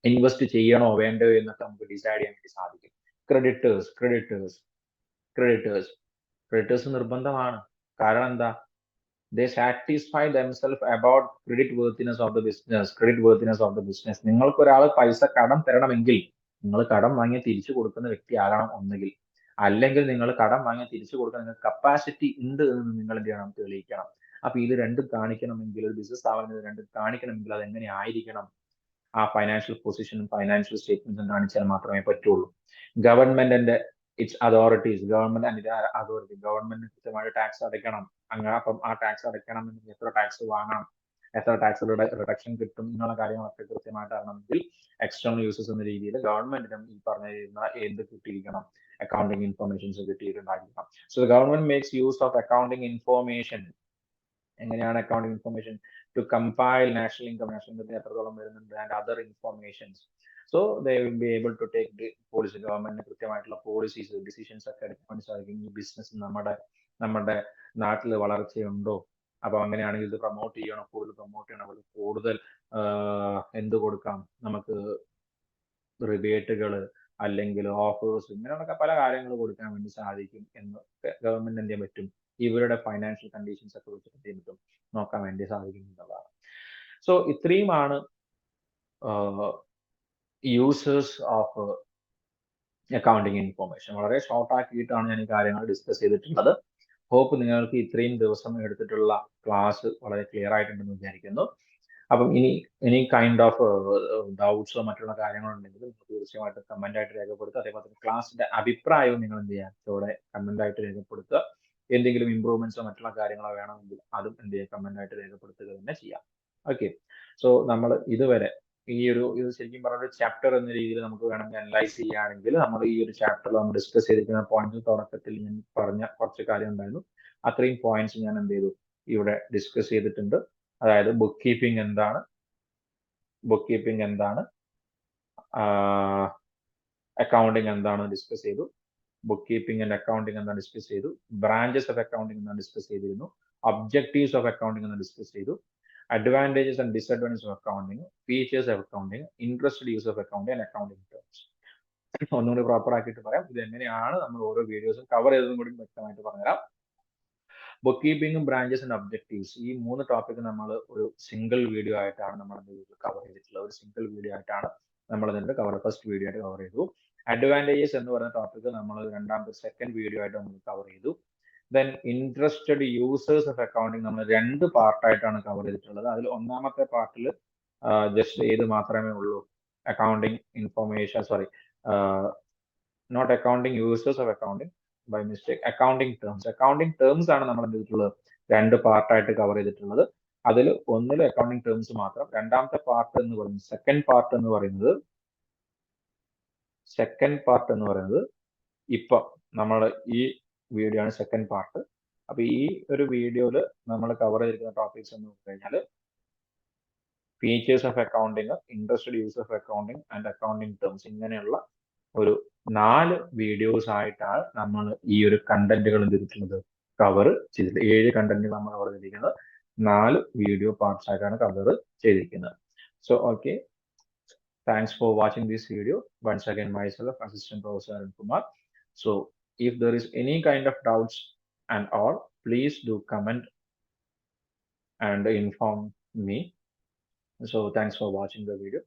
ഇൻവെസ്റ്റ് ചെയ്യണോ വേണ്ടോ എന്നൊക്കെ നമുക്ക് ഡിസൈഡ് ചെയ്യാൻ വേണ്ടി സാധിക്കും. ക്രെഡിറ്റേഴ്സ് നിർബന്ധമാണ്. കാരണം എന്താ? they satisfy themselves about credit worthiness of the business. നിങ്ങൾക്ക് ഒരാൾ പൈസ കടം തരണമെങ്കിൽ നിങ്ങൾ കടം വാങ്ങി തിരിച്ചു കൊടുക്കുന്ന വ്യക്തിയാകണം ഒന്നുകിൽ, അല്ലെങ്കിൽ നിങ്ങൾ കടം വാങ്ങി തിരിച്ചു കൊടുക്കാൻ നിങ്ങൾക്ക് കപ്പാസിറ്റി ഉണ്ട് എന്ന് നിങ്ങൾ എന്ത് ചെയ്യണം, തെളിയിക്കണം. അപ്പൊ ഇത് രണ്ടും കാണിക്കണമെങ്കിൽ, ഒരു ബിസിനസ് സ്ഥാപനം ഇത് രണ്ടും കാണിക്കണമെങ്കിൽ അത് എങ്ങനെ ആയിരിക്കണം? ആ ഫൈനാൻഷ്യൽ പൊസിഷനും ഫൈനാൻഷ്യൽ സ്റ്റേറ്റ്മെന്റ്സും കാണിച്ചാൽ മാത്രമേ പറ്റുള്ളൂ. ഗവൺമെന്റിന്റെ ഇറ്റ്സ് അതോറിറ്റീസ്, ഗവൺമെന്റ് കൃത്യമായിട്ട് ടാക്സ് അടയ്ക്കണം. അങ്ങനെ അപ്പം ആ ടാക്സ് അടയ്ക്കണമെങ്കിൽ എത്ര ടാക്സ് വാങ്ങണം, എത്ര ടാക്സ് റിഡക്ഷൻ കിട്ടും, എന്നുള്ള കാര്യങ്ങളൊക്കെ കൃത്യമായിട്ട് അറിയണമെങ്കിൽ എക്സ്റ്റേണൽ യൂസേഴ്സ് എന്ന രീതിയിൽ ഗവൺമെന്റിനും ഈ പറഞ്ഞിരുന്ന എന്ത് കിട്ടിയിരിക്കണം, അക്കൗണ്ടിങ് ഇൻഫർമേഷൻസ് കിട്ടിയിട്ടുണ്ടായിരിക്കണം. So government makes use of accounting information. എങ്ങനെയാണ് accounting information? To compile national income എത്രത്തോളം വരുന്നുണ്ട്, and other informations. So they will be able to take policy, ഗവൺമെന്റിന് കൃത്യമായിട്ടുള്ള പോളിസീസ്, ഡിസിഷൻസ് ഒക്കെ എടുക്കാൻ വേണ്ടി സാധിക്കും. ഈ ബിസിനസ് നമ്മുടെ നാട്ടിൽ വളർച്ചയുണ്ടോ, അപ്പൊ അങ്ങനെയാണെങ്കിൽ ഇത് പ്രൊമോട്ട് ചെയ്യണം, കൂടുതൽ പ്രൊമോട്ട് ചെയ്യണം, കൂടുതൽ എന്ത് കൊടുക്കാം നമുക്ക്, റിബേറ്റുകൾ അല്ലെങ്കിൽ ഓഫേഴ്സ്, ഇങ്ങനെയുള്ള പല കാര്യങ്ങൾ കൊടുക്കാൻ വേണ്ടി സാധിക്കും എന്ന് ഗവൺമെന്റ് എന്ത് ചെയ്യാൻ പറ്റും? ഇവരുടെ ഫൈനാൻഷ്യൽ കണ്ടീഷൻസ് ഒക്കെ വെച്ചിട്ട് എന്ത് ചെയ്യാൻ പറ്റും? നോക്കാൻ വേണ്ടി സാധിക്കുന്നുള്ളതാണ്. സോ ഇത്രയുമാണ് യൂസേഴ്സ് ഓഫ് അക്കൗണ്ടിങ് ഇൻഫോർമേഷൻ. വളരെ ഷോർട്ട് ആക്കിയിട്ടാണ് ഞാൻ ഈ കാര്യങ്ങൾ ഡിസ്കസ് ചെയ്തിട്ടുള്ളത്. ഹോപ്പ് നിങ്ങൾക്ക് ഇത്രയും ദിവസം എടുത്തിട്ടുള്ള ക്ലാസ് വളരെ ക്ലിയർ ആയിട്ടുണ്ടെന്ന് വിചാരിക്കുന്നു. അപ്പം ഇനി കൈൻഡ് ഓഫ് ഡൗട്ട്സോ മറ്റുള്ള കാര്യങ്ങളുണ്ടെങ്കിൽ നിങ്ങൾക്ക് തീർച്ചയായിട്ടും കമന്റ് ആയിട്ട് രേഖപ്പെടുത്തുക. അതേപോലെ തന്നെ ക്ലാസ്സിന്റെ അഭിപ്രായവും നിങ്ങൾ എന്ത് ചെയ്യുക, ഇവിടെ കമന്റ് ആയിട്ട് രേഖപ്പെടുത്തുക. എന്തെങ്കിലും ഇമ്പ്രൂവ്മെന്റ്സോ മറ്റുള്ള കാര്യങ്ങളോ വേണമെങ്കിൽ അതും എന്ത് ചെയ്യുക, കമന്റ് ആയിട്ട് രേഖപ്പെടുത്തുക തന്നെ ചെയ്യാം. ഓക്കെ, സോ നമ്മൾ ഇതുവരെ ഇത് ശരിക്കും പറഞ്ഞ ഒരു ചാപ്റ്റർ എന്ന രീതിയിൽ നമുക്ക് വേണമെങ്കിൽ അനലൈസ് ചെയ്യുകയാണെങ്കിൽ, നമ്മൾ ഈ ഒരു ചാപ്റ്ററിൽ നമ്മൾ ഡിസ്കസ് ചെയ്തിരിക്കുന്ന പോയിന്റ്സ് തുടക്കത്തിൽ ഞാൻ പറഞ്ഞ കുറച്ച് കാര്യം ഉണ്ടായിരുന്നു. അത്രയും പോയിന്റ്സ് ഞാൻ എന്ത് ചെയ്തു, ഇവിടെ ഡിസ്കസ് ചെയ്തിട്ടുണ്ട്. അതായത് ബുക്ക് കീപ്പിംഗ് എന്താണ്, അക്കൗണ്ടിങ് എന്താണ് ഡിസ്കസ് ചെയ്തു, ബുക്ക് കീപ്പിംഗ് ആൻഡ് അക്കൗണ്ടിങ് എന്താണ് ഡിസ്കസ് ചെയ്തു, ബ്രാഞ്ചസ് ഓഫ് അക്കൗണ്ടിങ് എന്താണ് ഡിസ്കസ് ചെയ്തിരുന്നു, ഒബ്ജക്റ്റീവ്സ് ഓഫ് അക്കൗണ്ടിങ് എന്ന് ഡിസ്കസ് ചെയ്തു, advantages and disadvantages of accounting, features of accounting, interested use of accounting and accounting terms. ഒന്നുകൂടി പ്രോപ്പർ ആക്കിയിട്ട് പറയാം, ഇത് എങ്ങനെയാണ് നമ്മൾ ഓരോ വീഡിയോസും കവർ ചെയ്തതും കൂടി വ്യക്തമായിട്ട് പറഞ്ഞുതരാം. ബുക്ക് കീപ്പിംഗും ബ്രാഞ്ചസ് ആൻഡ് ഒബ്ജക്റ്റീവ്സ്, ഈ 3 ടോപ്പിക് നമ്മൾ ഒരു സിംഗിൾ വീഡിയോ ആയിട്ടാണ് നമ്മൾ കവർ ചെയ്തിട്ടുള്ളത്. ഒരു സിംഗിൾ വീഡിയോ ആയിട്ടാണ് നമ്മൾ ഇതിന്റെ ഫസ്റ്റ് വീഡിയോ ആയിട്ട് കവർ ചെയ്തു. അഡ്വാൻറ്റേജസ് എന്ന് പറയുന്ന ടോപ്പിക് നമ്മൾ സെക്കൻഡ് വീഡിയോ ആയിട്ട് നമ്മൾ കവർ ചെയ്തു. Then interested users of accounting നമ്മൾ 2 പാർട്ടായിട്ടാണ് കവർ ചെയ്തിട്ടുള്ളത്. അതിൽ ഒന്നാമത്തെ പാർട്ടിൽ ജസ്റ്റ് ഏത് മാത്രമേ ഉള്ളൂ, accounting information, not accounting, users of accounting. By mistake accounting terms ആണ് നമ്മൾ എന്ത് ചെയ്തിട്ടുള്ളത് രണ്ട് പാർട്ടായിട്ട് കവർ ചെയ്തിട്ടുള്ളത്. അതിൽ ഒന്നിൽ അക്കൗണ്ടിങ് ടേംസ് മാത്രം, രണ്ടാമത്തെ പാർട്ട് എന്ന് പറയുന്നത് സെക്കൻഡ് പാർട്ട് എന്ന് പറയുന്നത് ഇപ്പൊ നമ്മൾ ഈ വീഡിയോ ആണ് സെക്കൻഡ് പാർട്ട്. അപ്പൊ ഈ ഒരു വീഡിയോയിൽ നമ്മൾ കവർ ചെയ്തിരിക്കുന്ന ടോപ്പിക്സ് എന്ന് പറഞ്ഞു കഴിഞ്ഞാൽ features of accounting, interested use of accounting and accounting terms, ഇങ്ങനെയുള്ള ഒരു 4 വീഡിയോസ് ആയിട്ടാണ് നമ്മൾ ഈ ഒരു കണ്ടന്റുകൾ എന്തിരിക്കുന്നത് കവർ ചെയ്തിട്ട് 7 കണ്ടന്റുകൾ നമ്മൾ കവർ ചെയ്തിരിക്കുന്നത് 4 വീഡിയോ പാർട്സ് ആയിട്ടാണ് കവർ ചെയ്തിരിക്കുന്നത്. So okay, thanks for watching this video. Once again, myself, Assistant Professor Arun Kumar. So if there is any kind of doubts and all, please do comment and inform me. So thanks for watching the video.